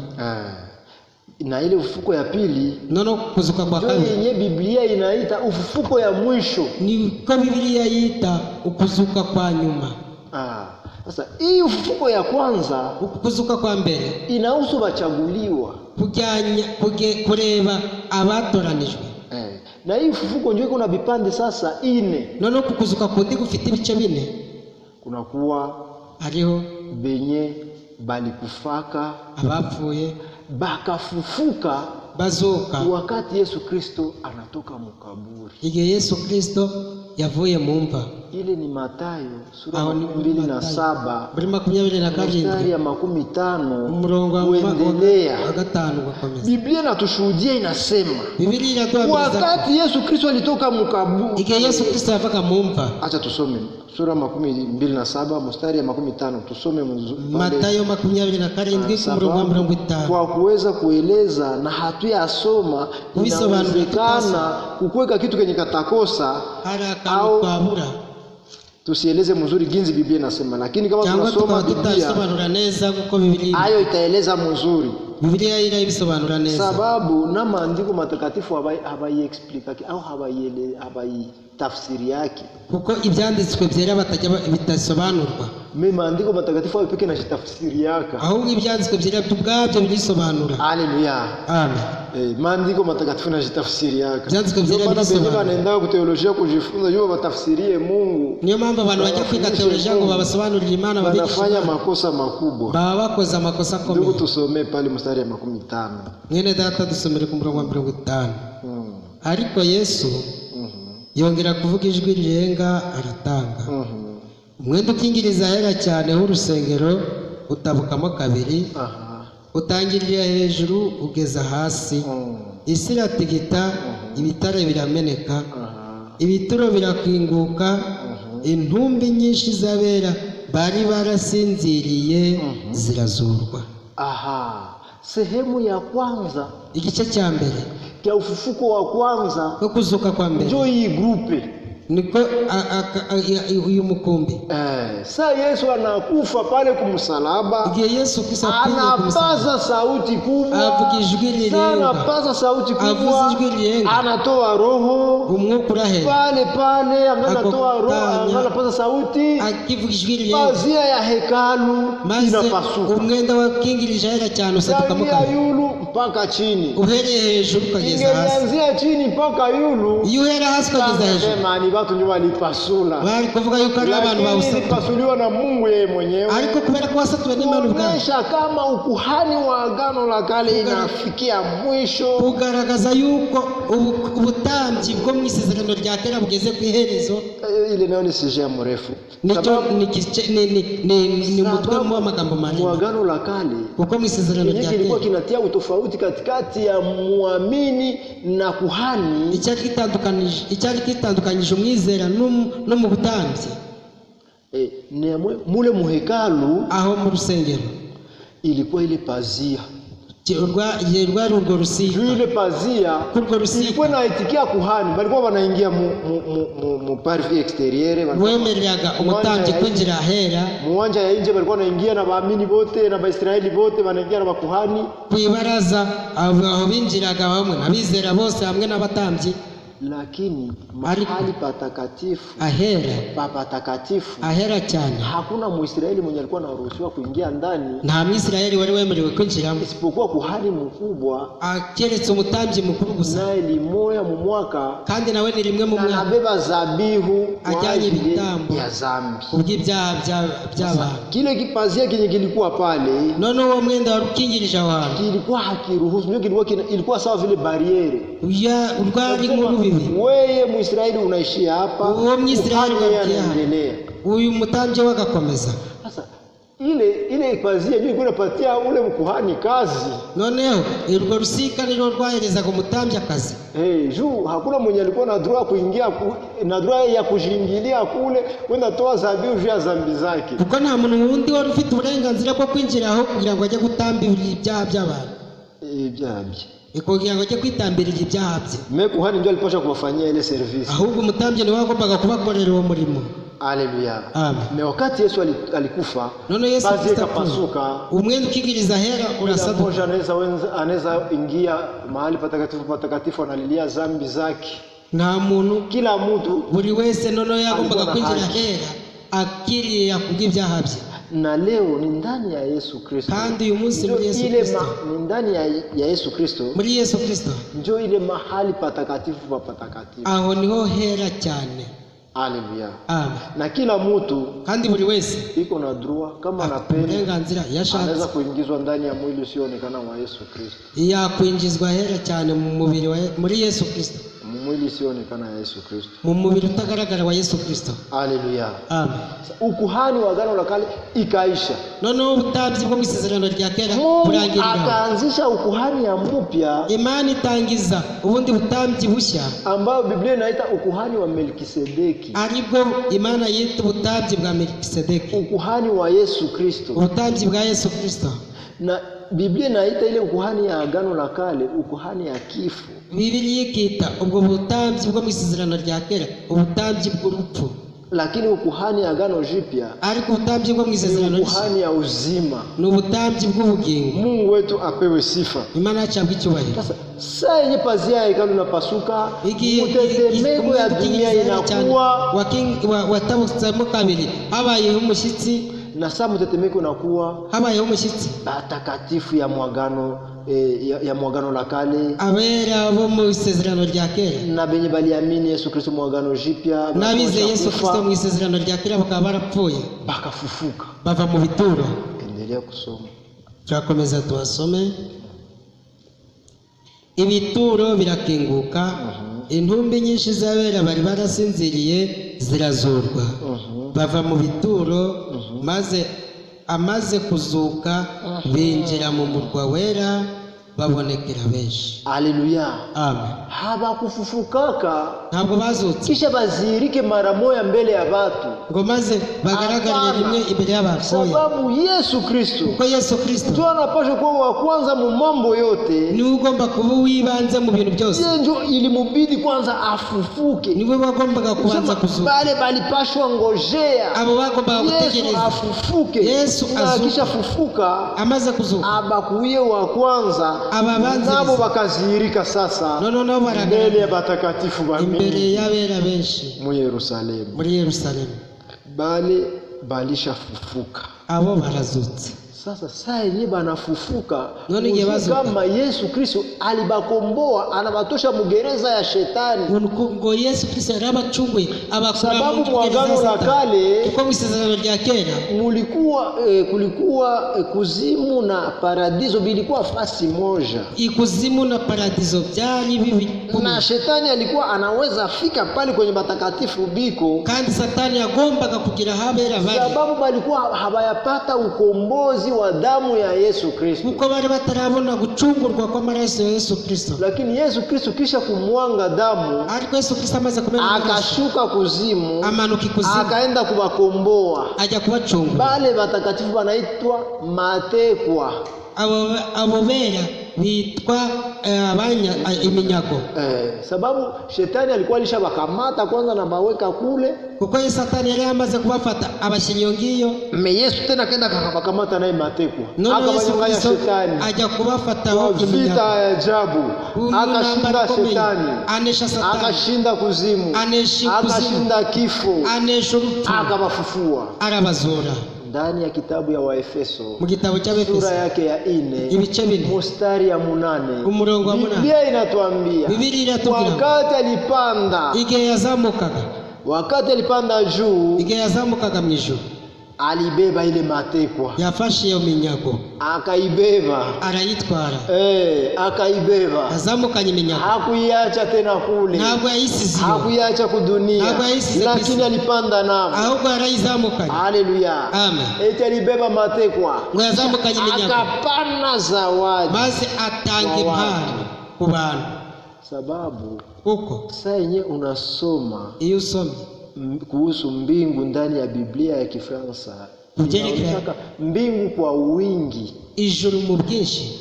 Na ile ufufuko ya pili, none kuzuka kwa kabiri yenye Biblia inaita ufufuko ya mwisho, ni ko Biblia yita ukuzuka kwa nyuma. Sasa hii ufufuko ya kwanza ukuzuka kwa mbere inahusu bachaguliwa kujyanya kureba abatoranijwe. Na hii ufufuko ndio iko na vipande sasa 4. None kukuzuka kundi gufite ibice 4. Kunakuwa hariho benye balikufaka abapfuye bakafufuka bazuka wakati Yesu Kristo anatoka mukaburi. igihe Yesu Kristo yavuye mu mva. Ile ni Mathayo sura 27 mstari ya 15 kuendelea. Biblia inatushuhudia inasema wakati Yesu Kristo alitoka mukaburi, igihe Yesu Kristo yavaga mu mva. Acha tusome sura 27 mstari ya 15, tusome Mathayo 27:15 kwa kuweza kueleza na hatuyasoma. Inawezekana kukweka kitu kenye katakosa au tusieleze mzuri ginzi Biblia inasema, lakini kama tunasoma Biblia hayo itaeleza mzuri. Biblia ila ibisobanura neza, sababu na maandiko matakatifu habai explica au habai tafsiri yake, kuko ibyanditswe byera batajya bitasobanurwa. Maandiko matakatifu hayo pekee na tafsiri yake, ahubwo ibyanditswe byera byubwabyo bisobanura. Haleluya, amen. Maandiko matakatifu na tafsiri yake, ibyanditswe byera bisobanura. Wanaenda ku teolojia kujifunza juu batafsirie Mungu, niyo mpamvu abantu bajya kwiga teolojia ngo babasobanurire Imana, wanafanya makosa makubwa, baba bakoze amakosa akomeye. Ndugu, tusomee pale mstari ya 15. Mwene data dusomere ku murongo wa 50. Ariko Yesu yongera kuvuga ijwi rirenga aratanga. Umwenda ukingiriza ahera cyane h'urusengero utabukamo kabiri, utangirira hejuru ugeza hasi. Isi iratigita, ibitare birameneka, ibituro birakwinguka, intumbi nyinshi z'abera bari barasinziriye zirazurwa. Sehemu ya kwanza, igice cya mbere kia ufufuko wa kwanza, no kuzuka kwa mbere, ndio hii grupe niko uyu mukumbi. Sasa Yesu anakufa pale kumsalaba, Yesu kisa anapaza sauti kubwa, avugijwe rirenga, anapaza sauti kubwa, anatoa roho, umwuka urahe pale anatoa roho, anapaza sauti, akivugijwe rirenga, pazia ya hekalu inapasuka, umwenda wakingirije ahera cyane usaduka yulu mpaka chini, uhereye hejuru kugeza hasi, ingeanzia chini mpaka yulu, yuhera hasi kugeza hejuru. Watu ndio walipasula, bali kuvuga yuko ari abantu bawusapasuliwa na Mungu yeye mwenyewe, ariko kubera ko wasatuwe n'Imana ubwayo, kuonyesha kama ukuhani wa agano la kale inafikia mwisho, kugaragaza yuko ubutambyi bwo mu isezerano rya kera bugeze ku iherezo. Ile nayo ni sije mrefu, nicyo ni mutwe wa magambo manene. Mu agano la kale kuko mu isezerano rya kera kilikuwa kinatia utofauti katikati ya muamini na kuhani, icyari kitandukanyije umwizera no mu butambyi. Mule mu hekalu, aho mu rusengero, ilikuwa ile pazia, rwari urwo rusika. Ile pazia ilikuwa inaitikia kuhani, balikuwa wanaingia mu parvi exteriere, wemereraga umutambyi kwinjira ahera. Muwanja ya nje balikuwa wanaingia na baamini bote na Baisraeli bote wanaingia na bakuhani. Kwibaraza aho binjiraga bamwe nabizera bose hamwe n'abatambyi. Lakini mahali patakatifu, ahera cyane, hakuna Muisraeli mwenye alikuwa anaruhusiwa kuingia ndani. Nta Mwisraeli wari wemerewe kwinjiramo isipokuwa kuhani mkubwa, akeretse umutambyi mukuru gusa, naye limoya mu mwaka, kandi nawe ni rimwe mu mwaka, anabeba zabihu ajyanye ibitambo ya zambi ubw'ibyaha by'abantu. Kile kipazia kinye kilikuwa pale, none uwo mwenda warukingirije ahantu, kilikuwa hakiruhusu, ilikuwa sawa vile bariere urwari nk'urubibi. Wewe Muisraeli unaishi hapa, uwo Mwisraeli anaendelea, uyu mutambyi wagakomeza. Sasa ile pazia ndio ilikuwa inapatia ule mkuhani kazi. Noneho urwo rusika niro rwaherezaga umutambyi akazi. Juu hakuna mwenye alikuwa na droit kuingia na droit ya kujingilia kule kwenda toa zabihu ya zambi zake, kuko nta muntu wundi wari ufite uburenganzira bwo kwinjira aho kugira ngo ajye gutambira ibyaha by'abantu. Kugira ngo ajye kwitambirira ibyaha bye. Kuhani ndio alipasha kuwafanyia ile service, ahubwo umutambyi ni wagombaga kubakorera uwo murimo. Haleluya, amen. Wakati Yesu alikufa, bazi ikapasuka, umwenda ukingiriza hera urasaduka. Anaweza ingia mahali patakatifu analilia zambi zake. Nta muntu, kila mtu, buri wese noneho yagombaga kwinjira hera akiriye kubw'ibyaha bye. na leo ni ndani ya Yesu Kristo. kandi uyu munsi muri Yesu Kristo, ni ndani ya Yesu Kristo, muri Yesu Kristo ndio ile mahali patakatifu pa patakatifu. aho niho hera cyane. Haleluya. Amen. Na kila mtu kandi buri wese iko na droit kama anapenda uburenganzira yashatse anaweza kuingizwa ndani ya mwili usioonekana wa Yesu Kristo. yakwinjizwa hera cyane mu mubiri muri Yesu Kristo, mwili usioonekana ya Yesu Kristo, mu mubiri utagaragara wa Yesu Kristo. Haleluya. Amen. Ukuhani wa Agano la Kale ikaisha, noneho ubutambyi bwo mu isezerano rya kera Mungu burangirira, akaanzisha ukuhani ya mpya, Imana itangiza ubundi butambyi bushya ambao Biblia inaita ukuhani wa Melkisedeki, aribwo Imana yita ubutambyi bwa Melkisedeki, ukuhani wa Yesu Kristo. ubutambyi bwa Yesu Kristo. Na Biblia inaita ile ukuhani ya Agano la Kale ukuhani ya kifo. Bibiliya ikita ubwo butambyi bwo mu isezerano rya kera ubutambyi bw'urupfu, lakini ukuhani ya Agano Jipya ariko ubutambyi bwo mu isezerano ni ukuhani ya uzima. ni ubutambyi bw'ubugingo. Mungu wetu apewe sifa. Imana yacabwa icyubahiro. Sasa saa yenye pazia ya hekalu inapasuka, mtetemeko ya dunia inakuwa, watabutsemo kabiri, habayeho umushyitsi, na saa mtetemeko inakuwa habayeho umushyitsi, patakatifu ya mwagano ya mwagano la kale, abera bo mu isezerano rya kera na benye baliamini Yesu Kristo mwagano jipya, n'abizeye Yesu Kristo mu isezerano rya kera bakaba barapfuye bakafufuka, bava mu bituro. endelea kusoma, turakomeza tuhasome. Ibituro birakinguka, intumbi nyinshi z'abera bari barasinziriye zirazurwa, bava mu bituro, maze amaze kuzuka binjira mu murwa wera babonekera benshi. Haleluya. Amen. Habakufufukaka ntabwo bazutse kisha bazirike mara moya mbele ya watu, ngo maze bagaragarire rimwe imbere y'abantu, sababu Yesu Kristo kuko Yesu Kristo ndio anapaswa kuwa wa kwanza mu mambo yote, niwe ugomba kuba uwibanze mu bintu byose, yeye ndio ilimubidi kwanza afufuke, niwe bagombaga kubanza kuzuka. bale balipashwa ngojea abo bagombaga Yesu gutegereza afufuke, Yesu na azuke. kisha fufuka amaze kuzuka abakuye wa kwanza, ababanziriza nabo bakazirika sasa none mbele baragaragara ya batakatifu ba imbere y'abera benshi mu Yerusalemu, muri Yerusalemu, bale balishafufuka. abo barazutse. Sasa saa yenye banafufuka, None igihe bazuka, kama Yesu Kristo alibakomboa, anabatosha mugereza ya shetani, ngo Yesu Kristo yarabacunguye abakura sababu mu mwagano la kale kuko mu isezerano rya kera kulikuwa kuzimu na paradiso bilikuwa fasi moja, ikuzimu na paradiso byari bibi, na shetani alikuwa anaweza fika pale kwenye batakatifu biko, kandi Satani yagombaga kugira habera bari, sababu balikuwa habayapata ukombozi wa damu ya Yesu Kristo, kuko bari batarabona gucungurwa kw'amaraso ya Yesu Kristo. lakini Yesu Kristo kisha kumwanga damu, Ariko Yesu Kristo amaze kumena akashuka kuzimu, amanuka ikuzimu, akaenda kubakomboa. ajya kubacungura. Bale batakatifu banaitwa matekwa, abo bera bitwa iminyago, sababu shetani alikuwa alishabakamata kwanza na baweka kule, kuko Satani yari amaze kubafata abashyira iyo ngiyo. me Yesu tena kaenda akabakamata naye matekwa, None Yesu akabanyang'anya Kristo shetani ajya kubafata kwa iminyago, vita ya ajabu, akashinda shetani, anesha Satani, akashinda kuzimu, anesha ikuzimu, akashinda kifo, anesha urupfu, akabafufua. arabazura. Ndani ya kitabu ya Waefeso Mu gitabo cy'Abefeso sura yake ya 4 ibice 4 mstari ya 8, umurongo wa 8, Biblia inatuambia Biblia iratubwira wakati alipanda, igihe yazamukanga juu, igihe yazamukaga mu ijuru, alibeba ile matekwa, yafashe iyo minyago, akaibeba, arayitwara, akaibeba, yazamukanye iminyago, hakuiacha tena kule, ntabwo yayisize, hakuiacha kudunia, ntabwo yayisize, lakini alipanda namo, ahubwo yarayizamukanye. Haleluya. Amen. Eti alibeba matekwa, ngo yazamukanye iminyago, akapana zawadi, maze atanga impano ku bantu. Sababu Uko saa yenye unasoma iyo usomye kuhusu mbingu ndani ya Biblia ya Kifaransa, unataka mbingu kwa wingi, ijuru mu bwinshi,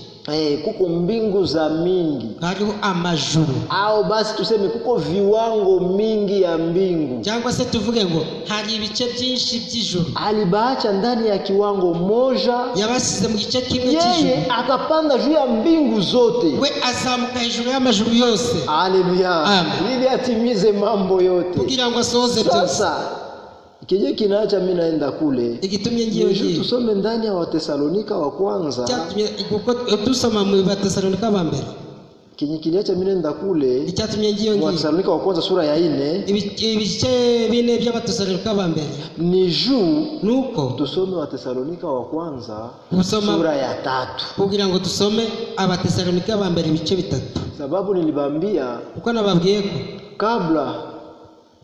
kuko mbingu za mingi, hariho amajuru, au basi tuseme kuko viwango mingi ya mbingu, cyangwa se tuvuge ngo hari ibice byinshi by'ijuru. Alibaacha ndani ya kiwango moja, yabasize mu gice kimwe cy'ijuru, yeye akapanda juu ya mbingu zote, we azamuka hejuru y'amajuru yose. Haleluya. Amen. Ili atimize mambo yote, kugira ngo asohoze byose. Sasa Kenye kinaacha mimi naenda kule. igitumye ngiyo Nisho ngiyo tusome ndani ya Watesalonika wa kwanza. cyatumye kuko dusoma mu Batesalonika ba mbere Kenye kiliacha mimi naenda kule. icyatumye ngiyo ngiyo Watesalonika wa kwanza sura ya 4. ibice bine by'Abatesalonika ba mbere Ni juu nuko tusome Watesalonika wa kwanza Kusoma- sura ya 3. kugira ngo dusome Abatesalonika ba mbere ibice bitatu Sababu nilibambia uko nababwiye ko kabla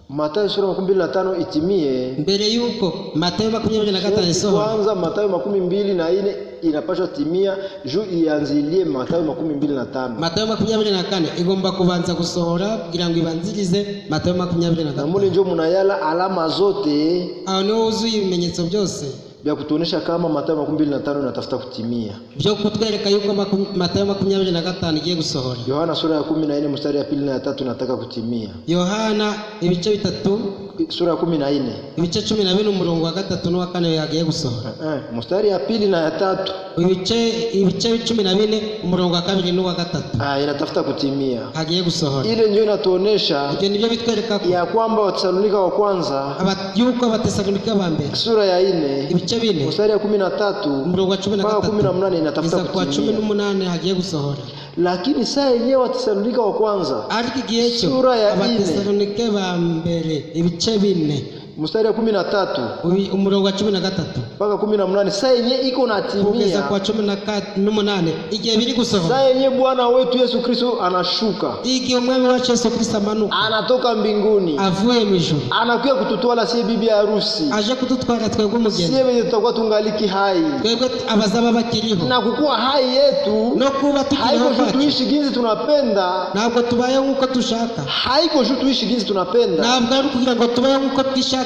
Mathayo sura 25 itimie, mbere yuko Matayo 25 isohora kwanza Mathayo 24 inapaswa timia juu ianzilie Mathayo 25. Matayo 24 igomba kubanza gusohora kugira ngo ibanzirize Matayo 25 Namuni njo munayala alama zote aho niho wuzuye ibimenyetso byose vya kutuonesha kama Mathayo 25 inatafuta kutimia. byo kutwereka yuko Matayo 25 igiye gusohora. Yohana sura ya 14 mstari ya 2 na ya 3 nataka kutimia. Yohana ibice bitatu Sura ya 14 ibice 12 umurongo wa 3 n'uwa 4 yagiye gusohora. Mstari ya 2 na ya 3 ibice 14 umurongo wa 2 n'uwa 3 inatafuta kutimia. hagiye gusohora. Ile ndio inatuonesha Ibyo nibyo bitwereka ko ya kwamba Watesalonika wa kwanza yuko Abatesalonika ba mbere sura ya 4 ibice 4 mstari ya 13 umurongo wa mpaka 18 inatafuta kwa kutimia. 18 hagiye gusohora. Lakini saa yenyewe Watesalonika wa kwanza Ariko igihe cyo sura ya 4 Abatesalonika ba mbere ibice 4 mstari ya 13 umurongo wa 13 mpaka 18 saa yenyewe iko kugeza natimia. kwa 18 igihe biri gusohora. Saa yenyewe Bwana wetu Yesu Kristo anashuka, Igihe umwami wacu Yesu Kristo amanuka anatoka mbinguni, avuye mu ijuru anakuja kututwala sie bibi harusi, aje kudutwara twebwe umugeni, sie wenye tutakuwa tungaliki hai. twebwe abazaba bakiriho Na kukuwa hai yetu no kuba tukiriho haiko juu kwacu. tuishi ginzi tunapenda, Ntabwo tubayeho nk'uko dushaka, haiko juu tuishi ginzi tunapenda, ntabwo ari ukugira ngo tubayeho nk'uko twishakiye,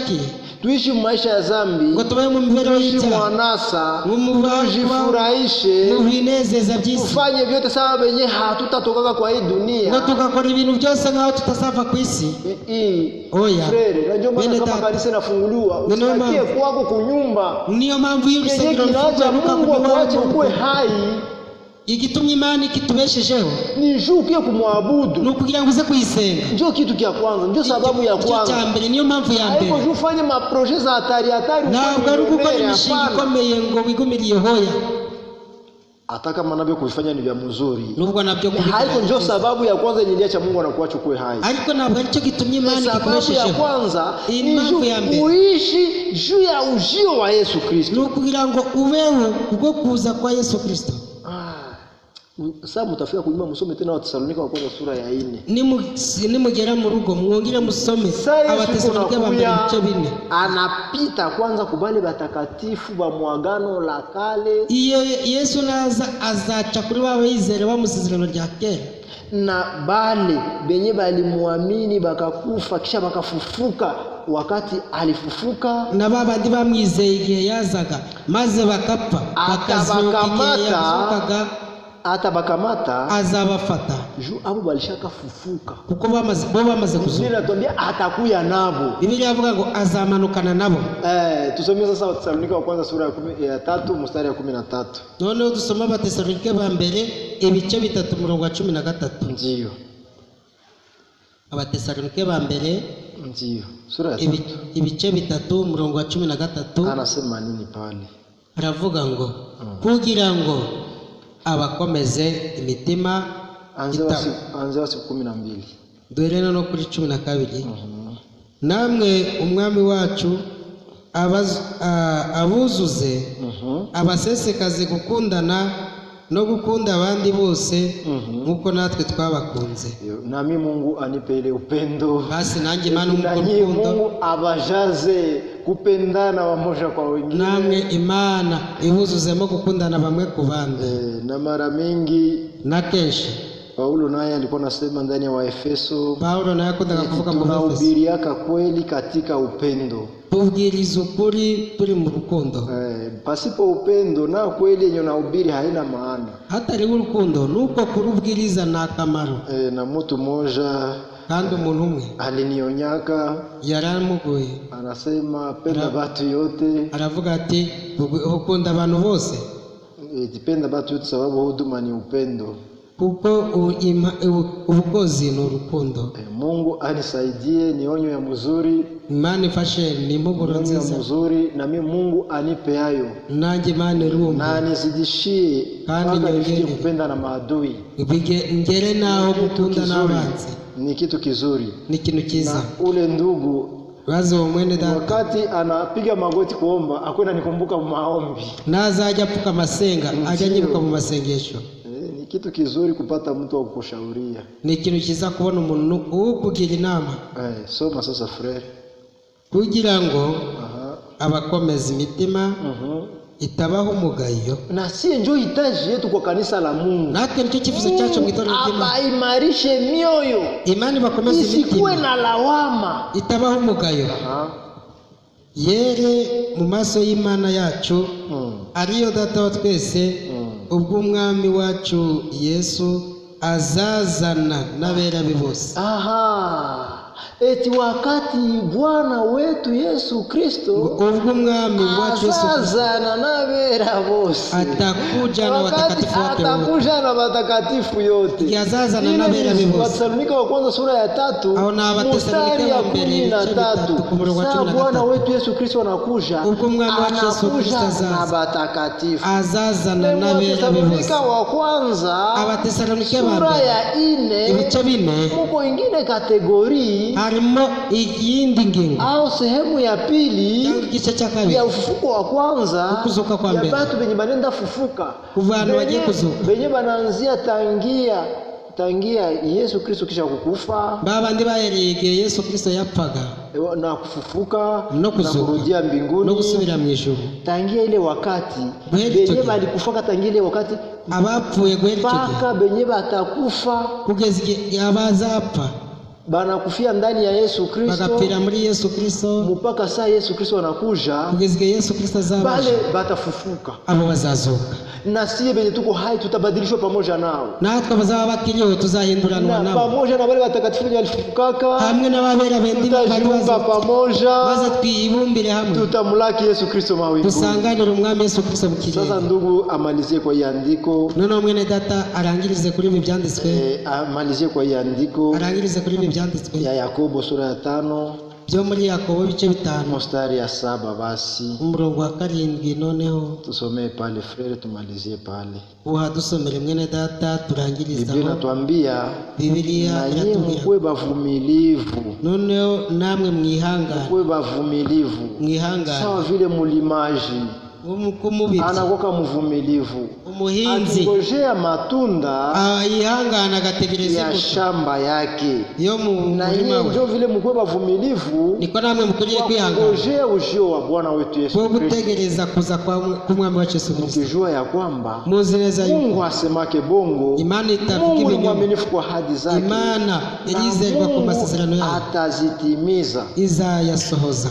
tuishi maisha ya zambi, ngo tubayeho mu mibereho tuishi y'ibyaha, mwanasa, mu tujifurahishe, binezeza by'isi, tufanye vyote sawa wenye hatutatoka kwa hii ngo dunia. tugakora ibintu byose nk'aho tutazava ku isi. Oya Frere, najua Bene maana kama data. kanisa inafunguliwa, Neno usibakie mama. kwako kunyumba. Niyo mpamvu iyo Kenye urusengero kinaacha rufunguka Mungu akuache kubiwabo, ukuwe hai igitumye Imana ikitubeshejeho ni juu ukiye kumwabudu. ni ukugira ngo uze kuyisenga. Ndio kitu kia kwanza, ndio sababu ya Icyo cya kwanza. mbere, niyo mpamvu ya mbere. Haiko juu ufanye maproje za hatari hatari, Ntabwo ari ugukora ufanye imishinga hapana. ikomeye ngo wigumire hoya, Hata kama navyo kuvifanya ni vya mzuri, nubwo nabyo haiko ndio sababu ya kwanza yenye iliacha Mungu anakuacha ukuwe hai. ariko ntabwo aricyo gitumye Imana Sababu ya ikikubeshejeho. kwanza Iyi ni mpamvu juu ya mbere. uishi juu ya ujio wa Yesu Ni Kristo. ukugira ngo ubeho ubwo kuza kwa Yesu Kristo. Sasa mtafika kunyuma, msome tena Watesalonika wa kwanza sura ya 4. Nimugera mu rugo mwongere musome Abatesalonika ba mbere ibice 4. Anapita kwanza kubale batakatifu ba mwagano la kale, Iyo Yesu naza azaca kuri ba bayizere bamusezerano rya kera, na bale benye balimwamini bakakufa kisha bakafufuka wakati alifufuka, na babandi bamwizeye igihe yazaga maze bakapfa bakazuka igihe yazukaga, hata bakamata azabafata juu abo balishaka fufuka. kuko bamaze Biblia kuzuka. inatuambia atakuya nabo. Bibiliya ivuga ngo azamanukana nabo. Tusomee sasa Watesalonika wa kwanza sura ya 3 mstari ya 13. Noneho dusoma Abatesalonika ba mbere ibice 3 umurongo wa 13. Ndio. Abatesalonika ba mbere Ndio. Sura ya 3. ibice 3 umurongo wa 13. Anasema nini pale? Aravuga ngo kugira ngo abakomeze imitima Anze wasi 12. dore no kuri 12. Namwe umwami wacu abuzuze abasesekaze gukundana no gukunda abandi bose nkuko natwe twabakunze. Nami Mungu anipe ile upendo. Basi nanjye Imana Nanyi umurukundo, Mungu abajaze kupendana wamoja kwa wengine. namwe Imana ibuzuzemo gukundana bamwe ku bandi. Na mara mingi Na kenshi Paulo naye alikuwa anasema ndani ya Waefeso, Paulo naye akundaga kuvuga mu Efeso, tunahubiriaka kweli katika upendo. tubwiriza ukuri turi mu rukundo. Pasipo upendo na kweli yenye unahubiri haina maana. Hatariho urukundo nuko kurubwiriza nta kamaro. Na mtu mmoja Kandi umuntu umwe alinionyaka, yaramuguye, anasema penda watu yote. aravuga ati ukunda abantu bose, Penda watu yote sababu huduma ni upendo. kuko ubukozi ni urukundo. Mungu anisaidie, ni onyo ya mzuri. Imana ifashe ni impuguro nziza ya mzuri, na mimi Mungu anipe hayo, nanjye Imana irumva na nizidishie kandi nyongere kupenda na maadui, ngere naho gukunda n'abanzi. Ni kitu kizuri, ni kintu kiza. Na ule ndugu wazo mwene data wakati anapiga magoti kuomba akwenda nikumbuka mu maombi, nazajya apfuka masenga ajya nyibuka mu masengesho. Ni kitu kizuri kupata mtu wa kukushauria, ni kintu kiza kubona umuntu ukugira inama. Soma sasa frere, kugira ngo abakomeza imitima itabaho umugayo. Na si ndio hitaji yetu kwa kanisa la Mungu, natwe nicyo cyifuzo cyacu mu itorero ry'Imana, abaimarishe mioyo, Imana bakomeza imitima, isikuwe na lawama, itabaho umugayo. Yere mu maso y'Imana yacu ariyo data wa twese, ubwo umwami wacu Yesu azazana n'abera be bose. Eti wakati Bwana wetu Yesu Kristo ubwo umwami wacu Yesu azazana n'abera bose, atakuja na watakatifu wote, atakuja na watakatifu yote, yazazana n'abera be bose. Wathesalonike wa kwanza sura ya 3 mstari ya 13. Bwana wetu Yesu Kristo anakuja, ubwo umwami wacu Yesu Kristo azazana n'abera be bose. wa kwanza Abathesalonike sura ya 4 ibice 4 muko ingine kategori harimo iyindi ngingo au sehemu ya pili igice cya kabiri ya ufufuko wa kwanza, kuzuka kwa mbere, ya batu benye banenda fufuka, kuvana waje kuzuka, benye banaanzia tangia Yesu Kristo kisha kukufa, babandi bahereye Yesu Kristo yapfaga na kufufuka no kurudia mbinguni no gusubira mu ijuru. Tangia ile wakati benye balikufaka, tangia ile wakati abapfuye mpaka benye batakufa, kugeza abazapfa banakufia ndani ya Yesu Kristo, bagapira muri Yesu Kristo, mpaka saa Yesu Kristo anakuja, kugeza Yesu Kristo azabaje, bale batafufuka, abo bazazuka, na sisi benye tuko hai tutabadilishwa pamoja nao, natwe bazaba bakiriho tuzahinduranwa nabo, pamoja na wale watakatifu walifufukaka, hamwe n'ababera bendi tutajiunga pamoja, baza twibumbire hamwe, tutamlaki Yesu Kristo mawinguni, tusanganira umwami Yesu Kristo mukirere. Sasa ndugu, amalizie kwa iandiko, none mwene data arangirize kuri ibi byanditswe, amalizie kwa iandiko, arangirize kuri ibi byanditswe ya Yakobo sura ya 5 byo muri Yakobo bice 5 mstari ya 7. Basi umurongo wa 7 noneho tusomee pale frere, tumalizie pale. Dusomere mwene data turangiriza. Biblia inatuambia, Biblia inatuambia mkuwe bavumilivu, noneho namwe mwihangane, mkuwe bavumilivu, mwihangane sawa vile mulimaji anakoka mvumilivu, umuhinzi akingojea matunda yihangana agategereza ya shamba yake. Yo mu murima we, ndio vile mkuwe bavumilivu, niko namwe mukwiye kwihangana, ngojea ujio wa Bwana wetu Yesu Kristo, gutegereza kuza kwa mwami wacu Yesu Kristo, mkijua ya kwamba muzi neza yuko Mungu asemake bongo, Imana itavuga Mungu ni mwaminifu kwa ahadi zake, Imana ilizerwa kwa masezerano yake atazitimiza, izayasohoza.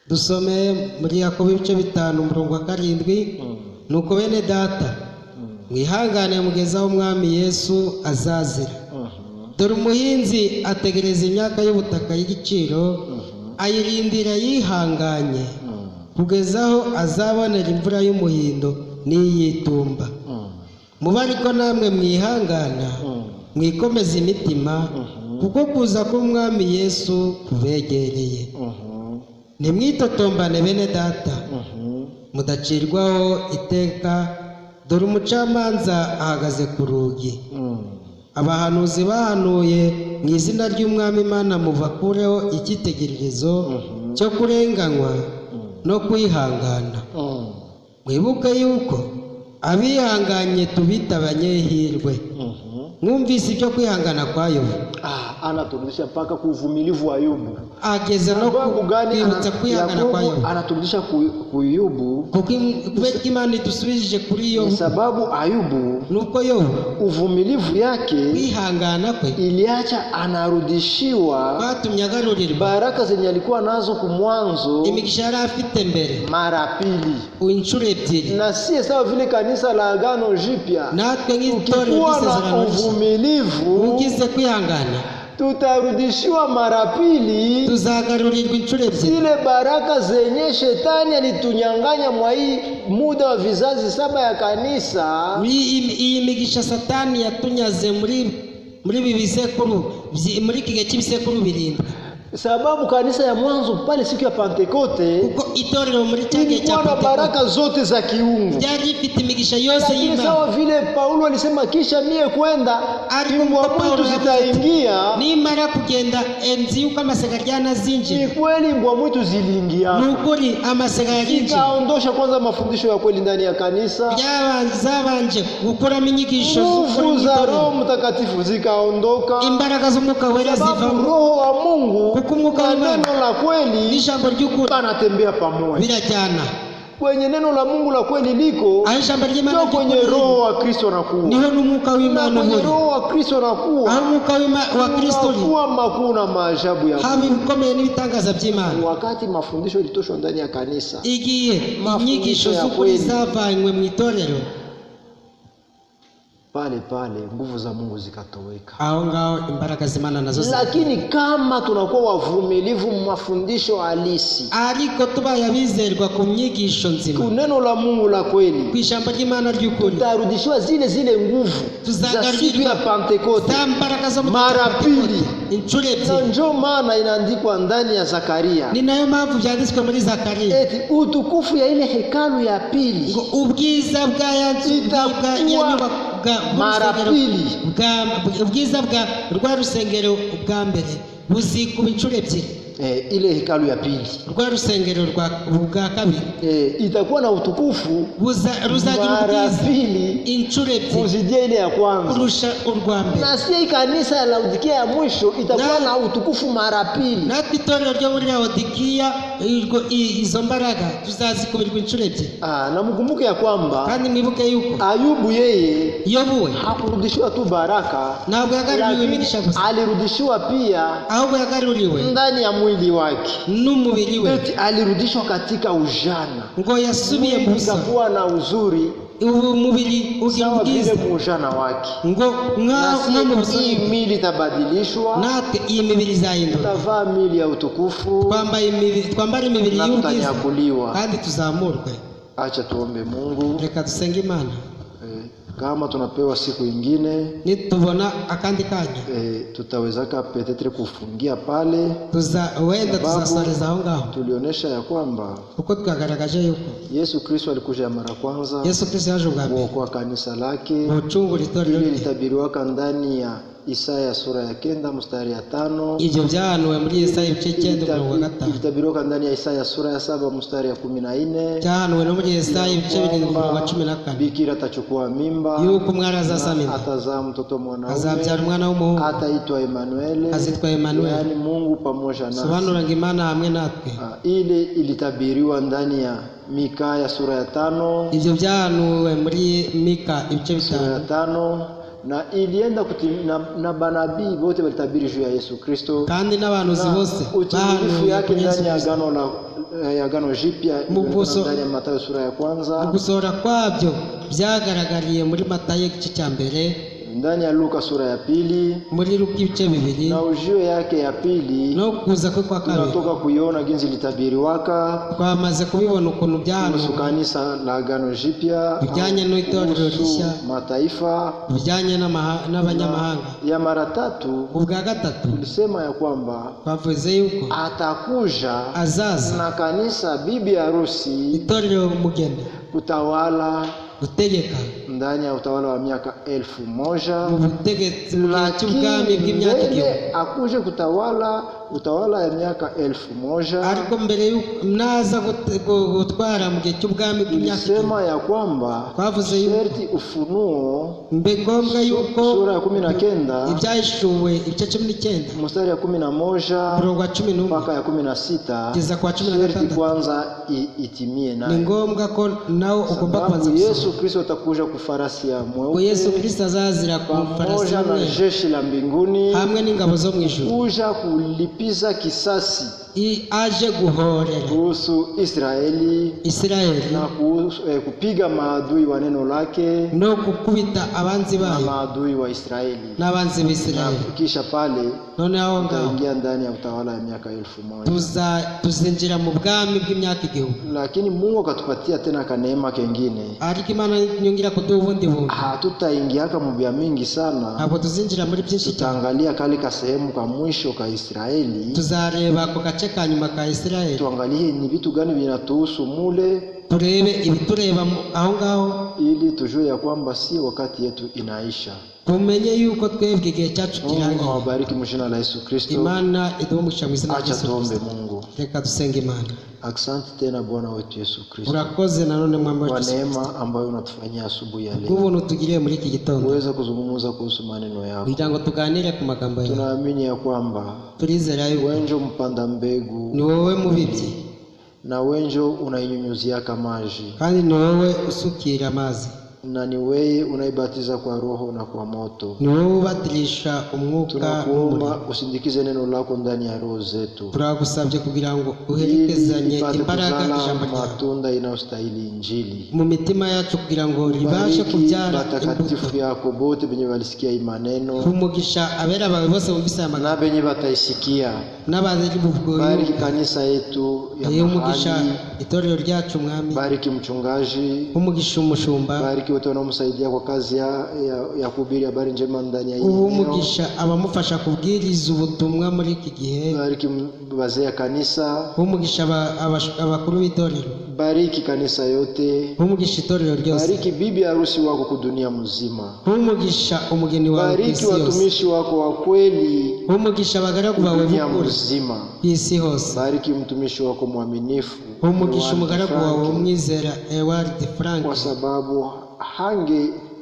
Dusome muri Yakobo ibice 5 umurongo wa 7. Nuko bene data mwihangane mugezaho umwami Yesu azazira. Dore umuhinzi ategereza imyaka y'ubutaka y'igiciro, ayirindira yihanganye kugezaho azabonera imvura y'umuhindo n'iyitumba. Muba ariko namwe mwihangana, mwikomeza imitima, kuko kuza k'umwami Yesu kubegereye. Nimwitotombane bene data, mudacirwaho iteka, dore umucamanza ahagaze ku rugi. Abahanuzi bahanuye mu izina ry'umwami Imana mubakureho icyitegererezo cyo kurenganywa no kwihangana. Mwibuke yuko abihanganye tubita abanyehirwe. Mwumvise ibyo kwihangana kwa Yobu. Anaturudisha mpaka kuvumilivu wa Yobu. Ageze no kwibutsa kwihangana kwa Yobu. Anaturudisha ku Yobu kuko Imana idusubije kuri Yobu, sababu Ayubu nuko Yobu uvumilivu yake, kwihangana kwe iliacha anarudishiwa batumye agarurirwa baraka zenye alikuwa nazo kumwanzo, imigisha yari afite mbere mara pili, inshuro ebyiri. Na si sawa vile kanisa la Agano Jipya, natwe nk'itorero ry'isezerano uvumilivu ugize kwihangana, tutarudishiwa mara pili tuzagarurirwa inshuro ebyiri zile baraka zenye shetani alitunyang'anya mwa hii muda wa vizazi 7 ya kanisa. iyi migisha satani yatunyaze muri ibi bisekuru muri iki gihe cy'ibisekuru 7, sababu kanisa ya mwanzo pale siku ya Pentekote kuko itorero muri cyage cya ilikuwa na baraka zote za kiungu, ryari rifite imigisha yose y'Imana. sawa vile Paulo alisema kisha mie kwenda mbwa mwitu zitaingia. nimara kugenda enzi yuko amasega ryanazinjira. Ni kweli mbwa mwitu ziliingia, ni ukuri amasega yarinjira, ikaondosha kwanza mafundisho ya kweli ndani ya kanisa, zabanje gukuramo inyigisho nguvu za Roho Mtakatifu zikaondoka, imbaraga z'umwuka wera ziva. Roho wa Mungu na neno la kweli n'ijambo ry'ukuri banatembea pamoja, birajyana. Kwenye neno la Mungu la kweli liko, aho ijambo ry'Imana kwenye Roho wa Kristo anakuwa, niho n'umwuka w'Imana kwenye Roho wa Kristo anakuwa, aho umwuka wa Kristo anakuwa makuu na maajabu ya haba ibikomeye n'ibitangaza by'Imana. Wakati mafundisho yalitoshwa ndani ya kanisa, igiye inyigisho z'ukuri zavanywe mu itorero, pale nguvu za Mungu zikatoweka, aho ngaho imbaraga z'Imana nazo. Lakini kama tunakuwa wavumilivu mu mafundisho halisi, ariko tubaye abizerwa ku nyigisho nzima, ku neno la Mungu la kweli, ku ijambo ry'Imana ry'ukuri, tutarudishiwa zile nguvu za siku ya Pentekote mara pili, inshuro ebyiri. Ndio maana inaandikwa ndani ya Zakaria, ni nayo mpamvu byanditswe muri Zakaria, eti utukufu ya ile hekalu ya pili, ngo ubwiza bwa nyanyubaka mara pili, ubwiza bwa rwa rusengero bwa mbere buzikuba inshuro ebyiri. Ile hekalu ya pili, rwa rusengero rwa kabiri, itakuwa na utukufu ruzagira mara pili, inshuro ebyiri kuzidia ile ya kwanza, kurusha urwa mbere. Na si kanisa ya Laodikia ya mwisho itakuwa na utukufu mara pili, na itorero ryo muri Laodikia izo mbaraga tuzazikubirwa inshuro ebyiri. Na mkumbuke ya kwamba, kandi mwibuke yuko Ayubu yeye Yobuwe hakurudishiwa tu baraka, ntabwo yagaruriwe imigisha gusa, alirudishiwa pia ahubwo yagaruriwe ndani ya mwili wake n'umubiri we, alirudishwa katika ujana, ngo yasubiye mu busa, kuwa na uzuri umubiri ugira ubwiza mu ujana wake, ngo nko mu busa. Hii mili itabadilishwa, natwe iyi mibiri izahindura, tutavaa mili ya utukufu, twambara imibiri y'ubwiza kandi tuzamurwe. Acha tuombe Mungu, reka dusenge Imana. Kama tunapewa siku ingine, nitubona akandi kanya, tutawezaka petetre kufungia pale, wenda tuzasoreza aho ngaho. Tulionyesha ya kwamba uko twagaragaje yuko Yesu Kristo alikuja mara kwanza, Yesu Kristo yaje ubwa mbere kwa kanisa lake, mucungura itorero ile litabiriwaka ndani ya Isaya sura ya 9 mstari ya 5. Ivyo byahanuwe muri Isaya ibice 9:5. Itabiroka ndani ya Isaya sura ya 7 mstari ya 14. Byahanuwe no muri Isaya ibice 7:14. Bikira atachukua mimba, yuko umwana azasamira, atazaa mtoto mwanaume, azabyara umwana w'umuhungu, ataitwa Emmanuel, azitwa Emmanuel, yani Mungu pamoja nasi. sobanura ngo Imana hamwe natwe. Ile ilitabiriwa ndani ya Mika sura ya 5. Ivyo byahanuwe muri Mika ibice 5 na ilienda na banabii wote walitabiri juu ya Yesu Kristo, kandi n'abahanuzi bose bahanuye yake ndani ya agano jipya ndani ya Mathayo sura ya 1. Gusora kwabyo byagaragariye muri Matayo igice cya mbere, ndani ya Luka sura ya 2, muri Luka ibice 2, na ujio yake ya pili no kuza kwe kwa kabiri tunatoka kuiona ginzi litabiriwaka, twamaze kubibona ukuntu byahanuwe kanisa la agano jipya, bijyanye n'itorero rishya, mataifa, bijyanye n'abanyamahanga. Ya mara 3 ubwa gatatu tulisema ya kwamba bavuze yuko atakuja azaza na kanisa bibi harusi, itorero umugeni, utawala, gutegeka ndani ya utawala wa miaka 1000, mu butegetsi bw'ubwami bw'imyaka 1000, akuje kutawala utawala ya miaka 1000. ariko mbere yuko naza gutwara mu gihe cy'ubwami bw'imyaka 1000, sema ya kwamba twavuze yuko Ufunuo mbe ngombwa yuko sura ya 19 ibyahishuwe ibice 19 mstari ya 11 murongo wa 11 mpaka ya 16 kugeza kwa 16 kwanza itimie nayo. Ni ngombwa ko nawo ugomba kwanza Yesu Kristo atakuja kufarasi ya mweupe, Yesu Kristo azazira ku farasi na jeshi la mbinguni hamwe n'ingabo zo mu ijuru, kuja kulipiza kisasi aje guhorera kuhusu Israeli Israeli na kuhusu, kupiga maadui wa neno lake no gukubita abanzi na bayo maadui wa Israeli, n'abanzi na b'Isirayeli. kisha pale None aho ngaho tutaingia ndani ya utawala ya miaka 1000. tuzinjira mu bwami bw'imyaka 1000. Lakini Mungu akatupatia tena kaneema kengine, Ariko Imana nyongera kuduha ubundi buntu, hatutaingiaka mu bya mingi sana, ntabwo tuzinjira muri byinshi cyane. tutaangalia kale ka sehemu ka mwisho ka Israeli, Tuzareba ako gace ka nyuma ka Israeli, tuangalie ni vitu gani vinatuhusu mule, turebe ibitureba aho ngaho, ili tujue ya kwamba si wakati yetu inaisha. tumenye yuko twebwe igihe cyacu Mungu kirangiye. awabariki mjina la Yesu Kristo. Imana iduhe umugisha mu izina rya Acha Yesu tuombe. Kristo. Mungu, Reka dusenge Imana. asante tena Bwana wetu Yesu Kristo Urakoze nanone mwami kwa wacu neema ambayo unatufanyia asubuhi ya leo, bw'ubuntu tugiriye muri iki gitondo, uweza kuzungumza kuhusu maneno yako. kugira ngo tuganire ku magambo yawe. Tunaamini ya kwamba Turizera yuko wenjo mpanda mbegu ni wowe mubibyi, na wenjo unainyunyuziaka maji, kandi ni wowe usukira amazi, na ni wewe unaibatiza kwa roho na kwa moto. ni wowe ubatirisha umwuka n'umuriro. Tunakuomba usindikize neno lako ndani ya roho zetu, Turagusabye kugira ngo ili uherekezanye ipate imbaraga kuzala ijambo ryawe matunda inayostahili Injili. mu mitima yacu, kugira ngo ribashe Bariki kubyara batakatifu imbuto. yako bote benye balisikia hii maneno Umugisha abera bawe bose bumvise aya magambo, na benye bataisikia. n'abari bubwo Bariki kanisa yetu ya umugisha mahali, itorero ryacu mwami, bariki mchungaji, umugisha umushumba, bariki wote wanaomsaidia kwa kazi ya kuhubiri habari njema ndani ya hii eneo. umugisha abamufasha kubwiriza ubutumwa muri iki gihe, Bariki wazee ya kanisa, umugisha abakuru b'itorero, bariki kanisa yote, umugisha itorero ryose, bariki bibi harusi wako kudunia mzima, umugisha umugeni wawe ku bariki isi yose, watumishi wako wa kweli umugisha abagaragu bawe dunia b'ukuri mzima, ku isi hose, bariki mtumishi wako mwaminifu umugisha Ewald umugaragu Frank, wawe umwizera Ewald Frank, kwa sababu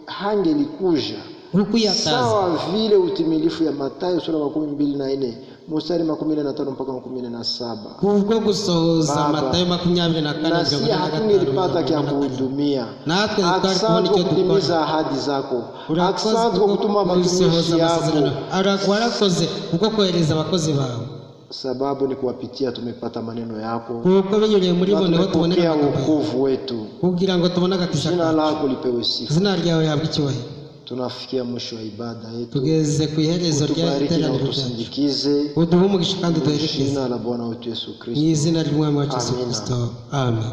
hangelikuja urukuyataza sawa vile utimilifu ya Mathayo sura 24 mstari 15 mpaka 17. kubwo gusohoza Baba, Matayo 24 na si hatungelipata kya kuhudumia. natwe twari kubona Asante icyo kwa kutimiza dukora. ahadi zako, Urakoze asante kwa kutuma matumishi gusohoza yako, amasezerano. Warakoze ubwo kohereza abakozi bawe, sababu ni kuwapitia tumepata maneno yako kuko binyuriye muri bo na niho tubonera tumepokea amagambo yawe, wokovu wetu. kugira ngo tubone agakiza Jina kawe. lako lipewe sifa. Izina ryawe rihabwe icyubahiro. Tunafikia mwisho wa ibada yetu, Tugeze ku iherezo utubariki na ry'iteraniro ryacu, utusindikize. uduhe umugisha kandi uduherekeze, Jina la Bwana wetu Yesu mu Kristo. izina ry'umwami wacu Yesu Amina. Kristo, amen.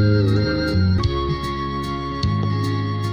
Amen.